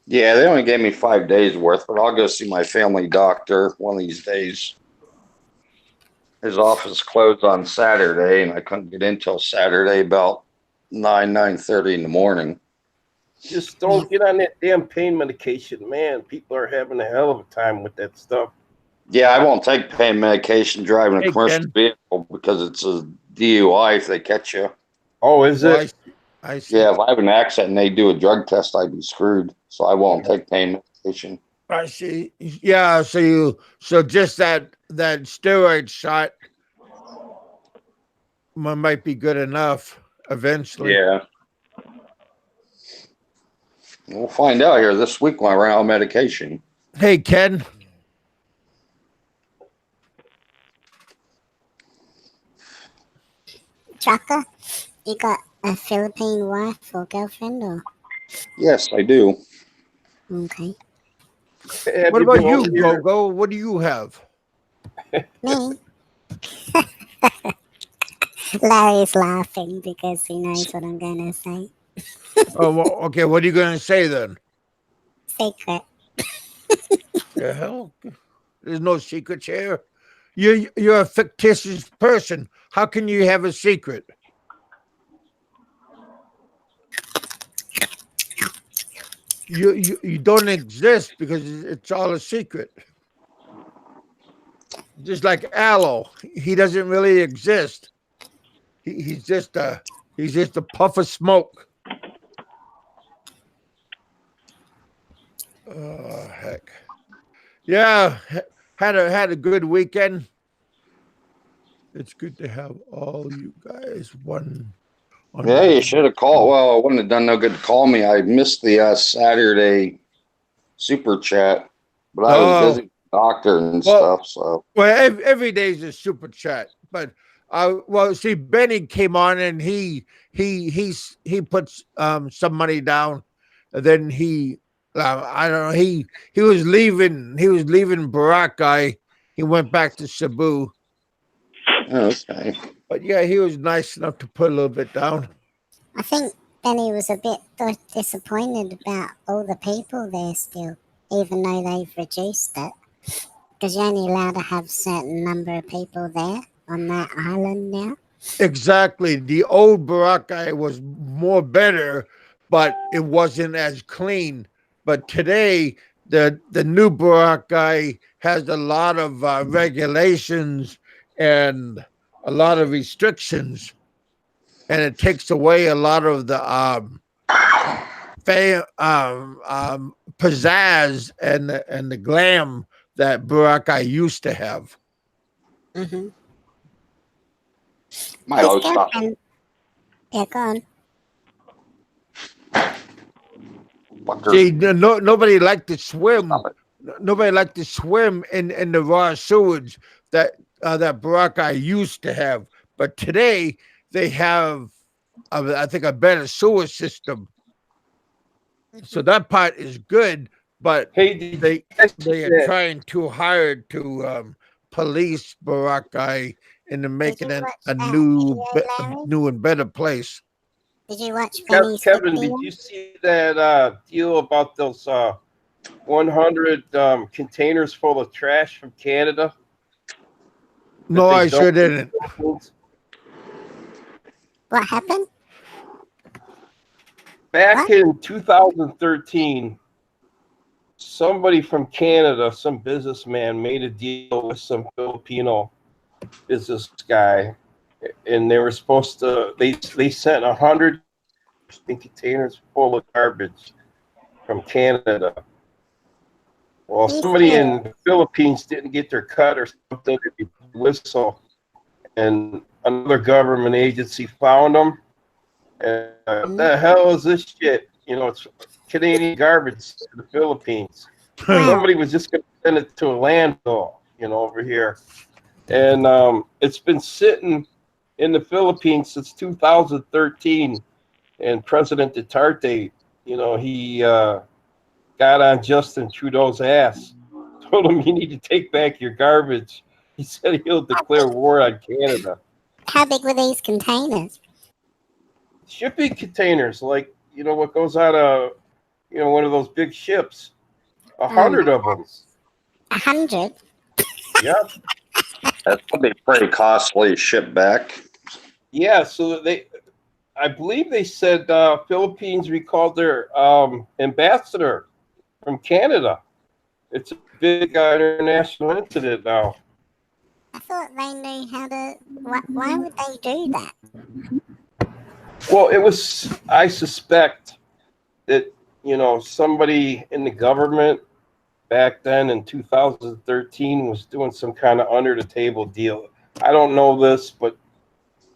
Speaker 4: yeah, they only gave me 5 days worth, but I'll go see my family doctor one of these days. His office closed on Saturday, and I couldn't get in till Saturday about 9:30 in the morning.
Speaker 2: Just don't get on that damn pain medication, man. People are having a hell of a time with that stuff.
Speaker 4: Yeah, I won't take pain medication driving a commercial vehicle because it's a DUI if they catch you.
Speaker 2: Oh, is it?
Speaker 1: I see.
Speaker 4: Yeah, if I have an accident and they do a drug test, I'd be screwed. So I won't take pain medication.
Speaker 1: I see. Yeah, so just that steroid shot might be good enough eventually.
Speaker 4: Yeah. We'll find out here this week when I run out of medication.
Speaker 1: Hey, Ken.
Speaker 5: Chaka, you got a Philippine wife or girlfriend or?
Speaker 4: Yes, I do.
Speaker 5: Okay.
Speaker 2: Have
Speaker 1: What
Speaker 2: you
Speaker 1: about
Speaker 2: been
Speaker 1: you,
Speaker 2: over here?
Speaker 1: Gogo? What do you have?
Speaker 5: Me? Larry's laughing because he knows what I'm going to say.
Speaker 1: Oh, well, okay. What are you going to say then?
Speaker 5: Secret.
Speaker 1: The hell? There's no secrets here. You're a fictitious person. How can you have a secret? You don't exist because it's all a secret. Just like Aloe, he doesn't really exist. He's just a puff of smoke. Oh heck. Yeah, had a good weekend. It's good to have all you guys one on
Speaker 4: Yeah, you
Speaker 1: one.
Speaker 4: should have called. Well, it wouldn't have done no good to call me. I missed the Saturday super chat, but I was
Speaker 1: Oh
Speaker 4: busy with the doctor and
Speaker 1: well,
Speaker 4: stuff. So
Speaker 1: every day is a super chat, but well, see, Benny came on and he puts some money down, and then I don't know, he was leaving Barack. He went back to Cebu,
Speaker 4: okay.
Speaker 1: but yeah, he was nice enough to put a little bit down.
Speaker 5: I think Benny was a bit disappointed about all the people there still, even though they've reduced it. Because you're only allowed to have a certain number of people there on that island now.
Speaker 1: Exactly, the old Barack was more better, but it wasn't as clean. But today, the new Barack has a lot of regulations and a lot of restrictions, and it takes away a lot of the pizzazz and the glam that Barack used to have.
Speaker 5: Mm-hmm.
Speaker 4: My
Speaker 5: His
Speaker 4: old stuff.
Speaker 5: girlfriend. Yeah, go on.
Speaker 1: See,
Speaker 4: Fucker.
Speaker 1: nobody liked to swim.
Speaker 4: Stop it.
Speaker 1: Nobody liked to swim in the raw sewage that Barack used to have. But today they have, I think, a better sewer system. So that part is good. But
Speaker 2: Hey, did you
Speaker 1: they
Speaker 2: guys see
Speaker 1: they are
Speaker 2: that?
Speaker 1: trying too hard to police Barack into
Speaker 5: Did
Speaker 1: making
Speaker 5: you
Speaker 1: it
Speaker 5: watch
Speaker 1: a
Speaker 5: that video, Larry?
Speaker 1: new and better place.
Speaker 5: Did you watch Benny's
Speaker 2: Kevin,
Speaker 5: video?
Speaker 2: did you see that deal about those 100 containers full of trash from Canada that
Speaker 1: No,
Speaker 2: they
Speaker 1: I sure
Speaker 2: dumped in the
Speaker 1: didn't.
Speaker 2: Philippines?
Speaker 5: What happened?
Speaker 2: Back
Speaker 5: What?
Speaker 2: in 2013, somebody from Canada, some businessman, made a deal with some Filipino business guy, and they were supposed to. They sent 100 containers full of garbage from Canada. Well,
Speaker 5: You
Speaker 2: somebody
Speaker 5: serious?
Speaker 2: in the Philippines didn't get their cut or something, whistle, and another government agency found them. And what the hell is this shit? You know, it's Canadian garbage to the Philippines.
Speaker 5: Wow.
Speaker 2: Somebody was just going to send it to a landfill, you know, over here. And it's been sitting in the Philippines since 2013. And President Duterte, you know, he got on Justin Trudeau's ass, told him you need to take back your garbage. He said he'll declare war on Canada.
Speaker 5: How big were these containers?
Speaker 2: Shipping containers, like, you know, what goes out of, you know, one of those big ships. 100 of them.
Speaker 5: 100?
Speaker 2: Yep.
Speaker 4: That's gonna be pretty costly to ship back.
Speaker 2: Yeah, so I believe they said Philippines recalled their ambassador from Canada. It's a big international incident now.
Speaker 5: I thought they knew how to. Why would they do that?
Speaker 2: Well, it was, I suspect that, you know, somebody in the government back then in 2013 was doing some kind of under the table deal. I don't know this, but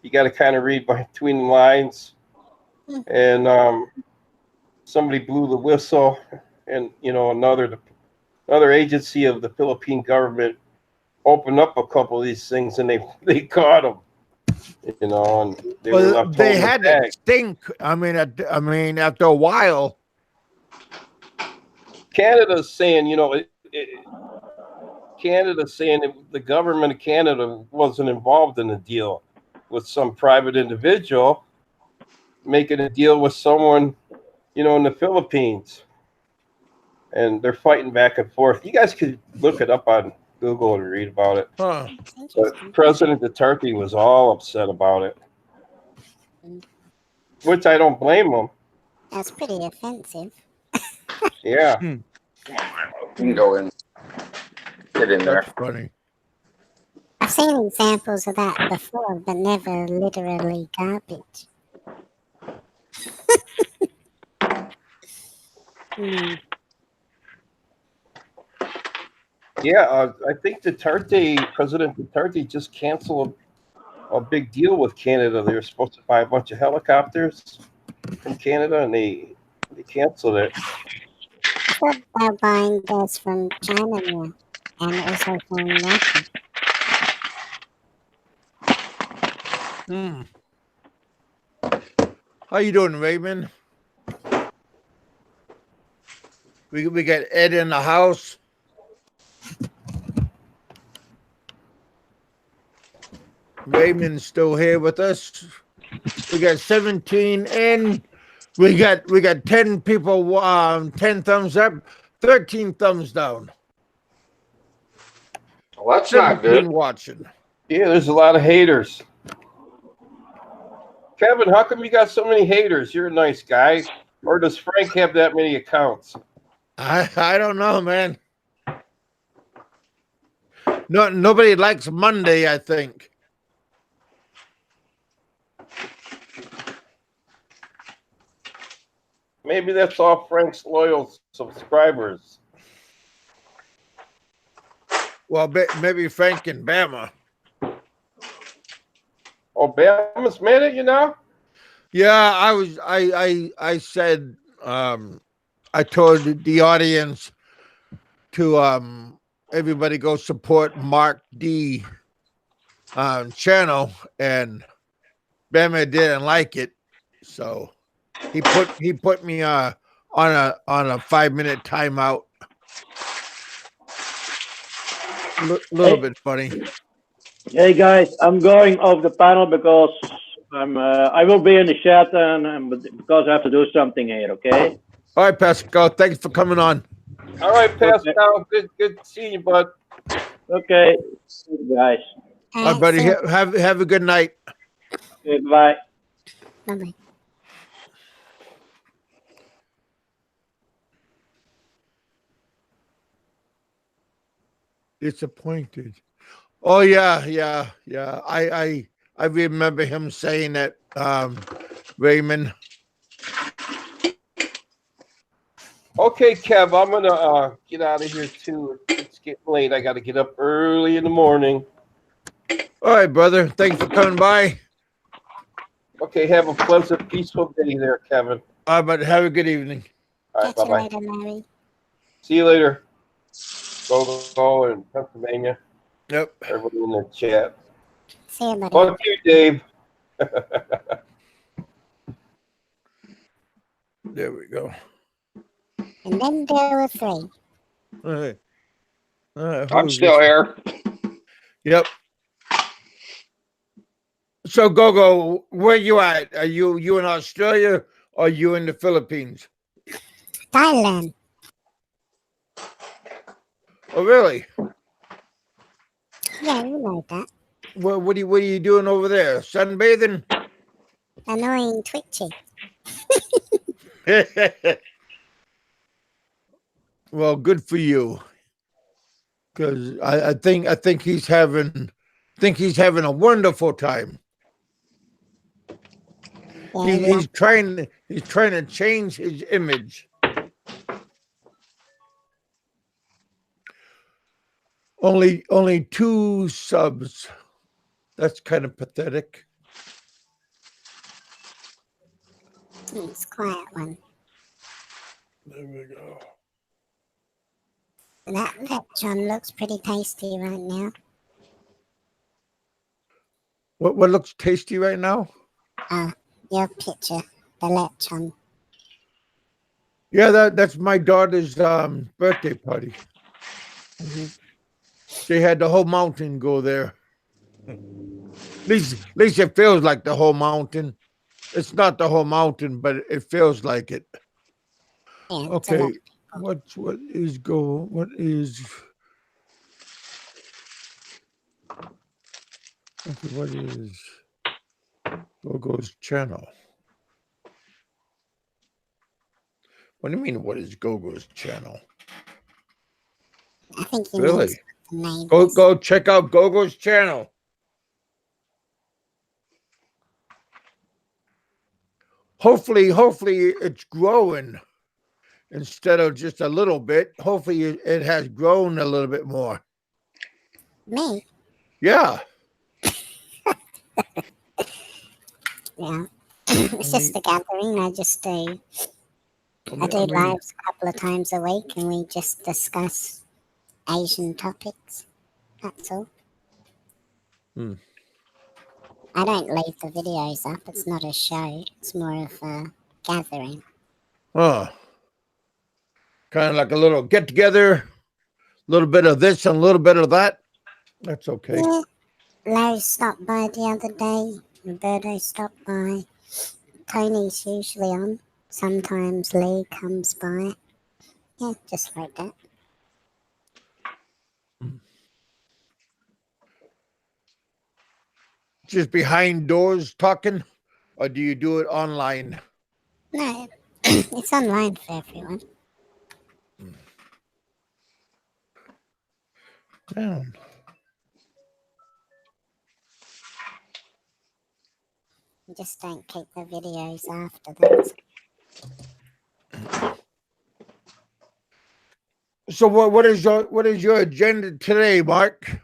Speaker 2: you got to kind of read between the lines. And somebody blew the whistle, and another agency of the Philippine government opened up a couple of these things, and they caught them. And they were left
Speaker 1: they
Speaker 2: holding the
Speaker 1: had
Speaker 2: bag.
Speaker 1: to stink. I mean, after a while.
Speaker 2: Canada's saying, Canada's saying that the government of Canada wasn't involved in the deal with some private individual making a deal with someone, in the Philippines. And they're fighting back and forth. You guys could look it up on Google and read about it.
Speaker 1: Huh.
Speaker 5: It's
Speaker 2: But
Speaker 5: interesting.
Speaker 2: President Duterte was all upset about it,
Speaker 5: Mm.
Speaker 2: which I don't blame him.
Speaker 5: That's pretty offensive.
Speaker 2: Yeah.
Speaker 4: You can go in. Get in there.
Speaker 1: That's funny.
Speaker 5: I've seen examples of that before, but never literally garbage. Hmm.
Speaker 2: Yeah, I think President Duterte just canceled a big deal with Canada. They were supposed to buy a bunch of helicopters from Canada, and they canceled it.
Speaker 5: I thought they're buying those from China now, and also from Russia.
Speaker 1: Hmm. How you doing, Raymond? We got Ed in the house. Raymond's still here with us. We got 17 in. We got 10 people, 10 thumbs up, 13 thumbs down.
Speaker 4: Well, that's not
Speaker 1: 17
Speaker 4: good.
Speaker 1: watching.
Speaker 2: Yeah, there's a lot of haters. Kevin, how come you got so many haters? You're a nice guy. Or does Frank have that many accounts?
Speaker 1: I don't know, man. No, nobody likes Monday, I think.
Speaker 2: Maybe that's all Frank's loyal subscribers.
Speaker 1: Well, maybe Frank and Bama.
Speaker 2: Oh, Bama's mad at you now?
Speaker 1: Yeah, I said I told the audience to everybody go support Mark D channel, and Bama didn't like it, so he put me on a 5-minute timeout. Little bit funny.
Speaker 3: Hey guys, I'm going off the panel because I will be in the chat and because I have to do something here. Okay.
Speaker 1: All right, Pascal, thanks for coming on.
Speaker 2: All right, Pascal. Good seeing you, bud.
Speaker 3: Okay, see you guys.
Speaker 1: All right, buddy.
Speaker 5: So,
Speaker 1: Have a good night.
Speaker 3: Okay, bye.
Speaker 5: bye-bye.
Speaker 1: Disappointed. Oh yeah. I remember him saying that, Raymond.
Speaker 2: Okay, Kev, I'm gonna get out of here too. It's getting late. I got to get up early in the morning.
Speaker 1: All right, brother. Thanks for coming by.
Speaker 2: Okay, have a pleasant, peaceful day there, Kevin.
Speaker 1: All right, but have a good evening.
Speaker 2: All right,
Speaker 5: Catch you
Speaker 2: bye-bye.
Speaker 5: later, Larry.
Speaker 2: See you later. Go in Pennsylvania.
Speaker 1: Yep.
Speaker 2: Everybody in the chat.
Speaker 5: See you, buddy.
Speaker 2: Fuck you, Dave.
Speaker 1: There we go.
Speaker 5: And then there were 3.
Speaker 1: All right.
Speaker 4: I'm still here.
Speaker 1: Yep. So Gogo, where you at? Are you in Australia or you in the Philippines?
Speaker 5: Thailand.
Speaker 1: Oh, really?
Speaker 5: Yeah, you know that.
Speaker 1: What are you doing over there? Sunbathing?
Speaker 5: Annoying Twitchy.
Speaker 1: Well, good for you. Because I think he's having a wonderful time.
Speaker 5: Yeah,
Speaker 1: He's trying to change his image. Only 2 subs. That's kind of pathetic.
Speaker 5: it's a quiet one.
Speaker 1: There we go.
Speaker 5: That lechon looks pretty tasty right now.
Speaker 1: What looks tasty right now?
Speaker 5: Your picture, the lechon.
Speaker 1: Yeah, that's my daughter's birthday party.
Speaker 5: Hmm.
Speaker 1: She had the whole mountain go there. At least it feels like the whole mountain. It's not the whole mountain, but it feels like it.
Speaker 5: Yeah, it's a lot.
Speaker 1: Okay, what is go? What is? Okay, what is Gogo's channel? What do you mean? What is Gogo's channel?
Speaker 5: I think you
Speaker 1: Really?
Speaker 5: meant the name.
Speaker 1: Go check out Gogo's channel. Hopefully it's growing instead of just a little bit. Hopefully it has grown a little bit more.
Speaker 5: Me?
Speaker 1: Yeah.
Speaker 5: Yeah. It's just a gathering. I do lives a couple of times a week, and we just discuss Asian topics. That's all.
Speaker 1: Hmm.
Speaker 5: I don't leave the videos up. It's not a show. It's more of a gathering.
Speaker 1: Kind of like a little get together, a little bit of this and a little bit of that. That's okay.
Speaker 5: Yeah. Larry stopped by the other day. Roberto stopped by. Tony's usually on. Sometimes Lee comes by. Yeah, just like that.
Speaker 1: Just behind doors talking, or do you do it online?
Speaker 5: No, it's online for everyone.
Speaker 1: Down.
Speaker 5: You just don't keep the videos after that.
Speaker 1: So what is your agenda today, Mark?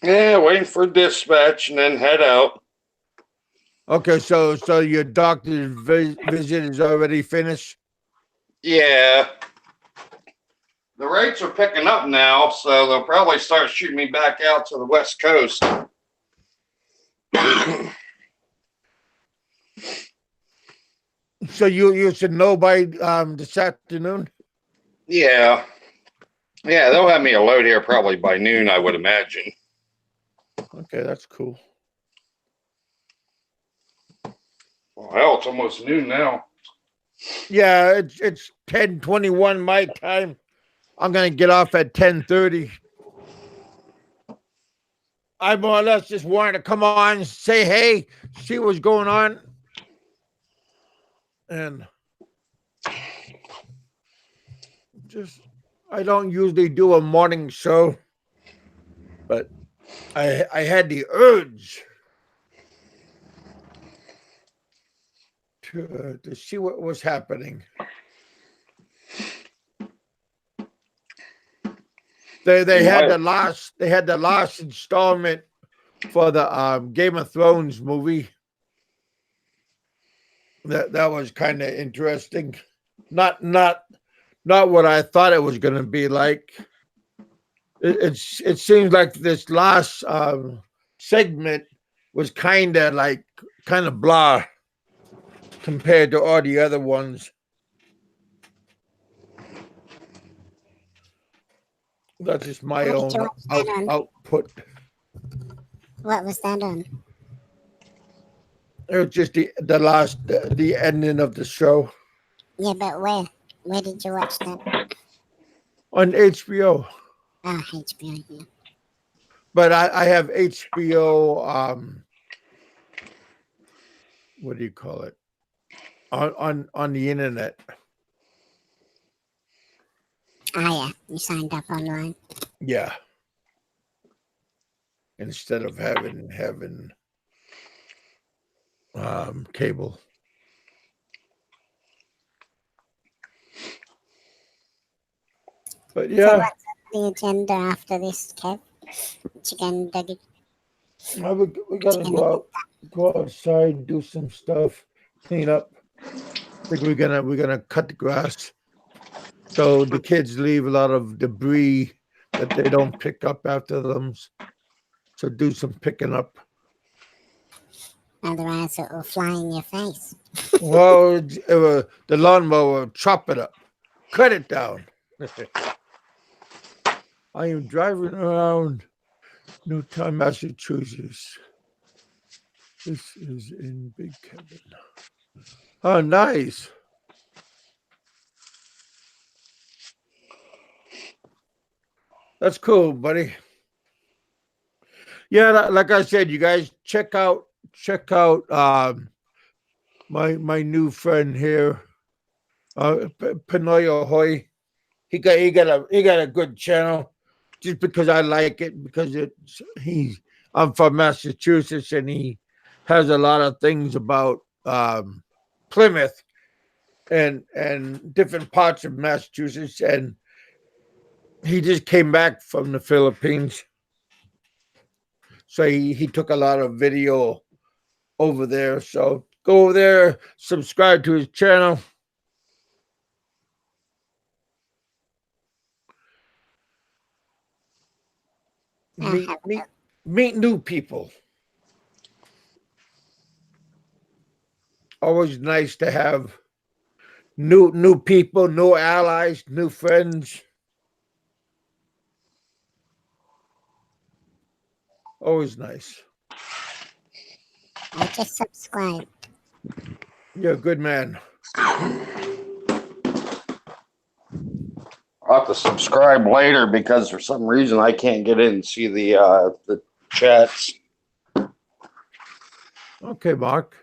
Speaker 4: Yeah, waiting for dispatch and then head out.
Speaker 1: Okay, so your doctor's visit is already finished.
Speaker 4: Yeah. The rates are picking up now, so they'll probably start shooting me back out to the West Coast.
Speaker 1: So you should know by this afternoon.
Speaker 4: Yeah. Yeah, they'll have me a load here probably by noon, I would imagine.
Speaker 1: Okay, that's cool.
Speaker 4: Well, hell, it's almost noon now.
Speaker 1: Yeah, it's 10:21 my time. I'm gonna get off at 10:30. I more or less just wanted to come on, say hey, see what's going on, and just I don't usually do a morning show, but I had the urge to see what was happening. They had the last installment for the Game of Thrones movie. That was kind of interesting. Not what I thought it was going to be like. It seems like this last segment was kind of blah compared to all the other ones. That's just my
Speaker 5: What
Speaker 1: own
Speaker 5: did you watch that on?
Speaker 1: output.
Speaker 5: What was that on?
Speaker 1: It was just the ending of the show
Speaker 5: Yeah, but where? Where did you watch that?
Speaker 1: on HBO.
Speaker 5: Oh, HBO. Yeah.
Speaker 1: But I have HBO. What do you call it? On the internet.
Speaker 5: Ah, yeah. You signed up online.
Speaker 1: Yeah. Instead of having cable. But
Speaker 5: So
Speaker 1: yeah,
Speaker 5: what's the agenda after this, Kev? What you gonna do?
Speaker 1: we gotta go outside, do some stuff, clean up. think we're gonna cut the grass. So the kids leave a lot of debris that they don't pick up after them. So do some picking up.
Speaker 5: Otherwise, it will fly in your face.
Speaker 1: Well, the lawnmower will chop it up, cut it down. I am driving around Newtown, Massachusetts. This is in Big Kevin. Oh, nice. That's cool, buddy. Yeah, like I said, you guys check out my new friend here, Panoyo Hoy. He got a good channel, just because I like it, because I'm from Massachusetts, and he has a lot of things about Plymouth and different parts of Massachusetts, and he just came back from the Philippines, so he took a lot of video over there. So go over there, subscribe to his channel. Meet new people. Always nice to have new people, new allies, new friends. Always nice.
Speaker 5: I just subscribed.
Speaker 1: You're a good man.
Speaker 4: I'll have to subscribe later because for some reason I can't get in and see the chats.
Speaker 1: Okay, Mark.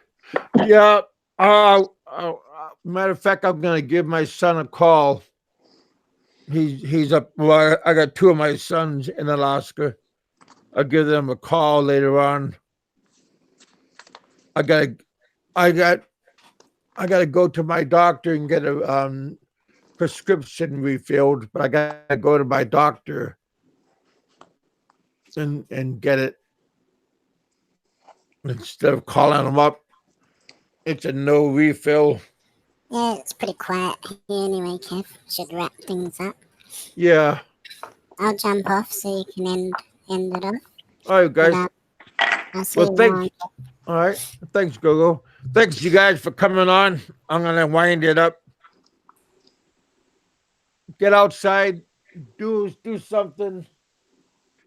Speaker 1: Yeah. Matter of fact, I'm gonna give my son a call. He's up. Well, I got two of my sons in Alaska. I'll give them a call later on. I gotta go to my doctor and get a prescription refilled, but I gotta go to my doctor and get it instead of calling them up. It's a no refill.
Speaker 5: Yeah, it's pretty quiet here anyway, Kev. Should wrap things up.
Speaker 1: Yeah.
Speaker 5: I'll jump off so you can end it off.
Speaker 1: All right, guys.
Speaker 5: I'll see
Speaker 1: Well,
Speaker 5: you
Speaker 1: thanks.
Speaker 5: around.
Speaker 1: All right. Thanks, Gogo. Thanks, you guys, for coming on. I'm going to wind it up. Get outside. Do something.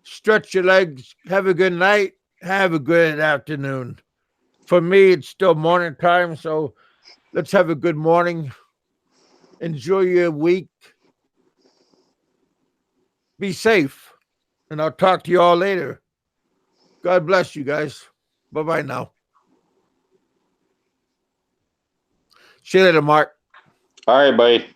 Speaker 1: Stretch your legs. Have a good night. Have a good afternoon. For me, it's still morning time, so let's have a good morning. Enjoy your week. Be safe. And I'll talk to you all later. God bless you guys. Bye-bye now. See you later, Mark.
Speaker 4: All right, buddy.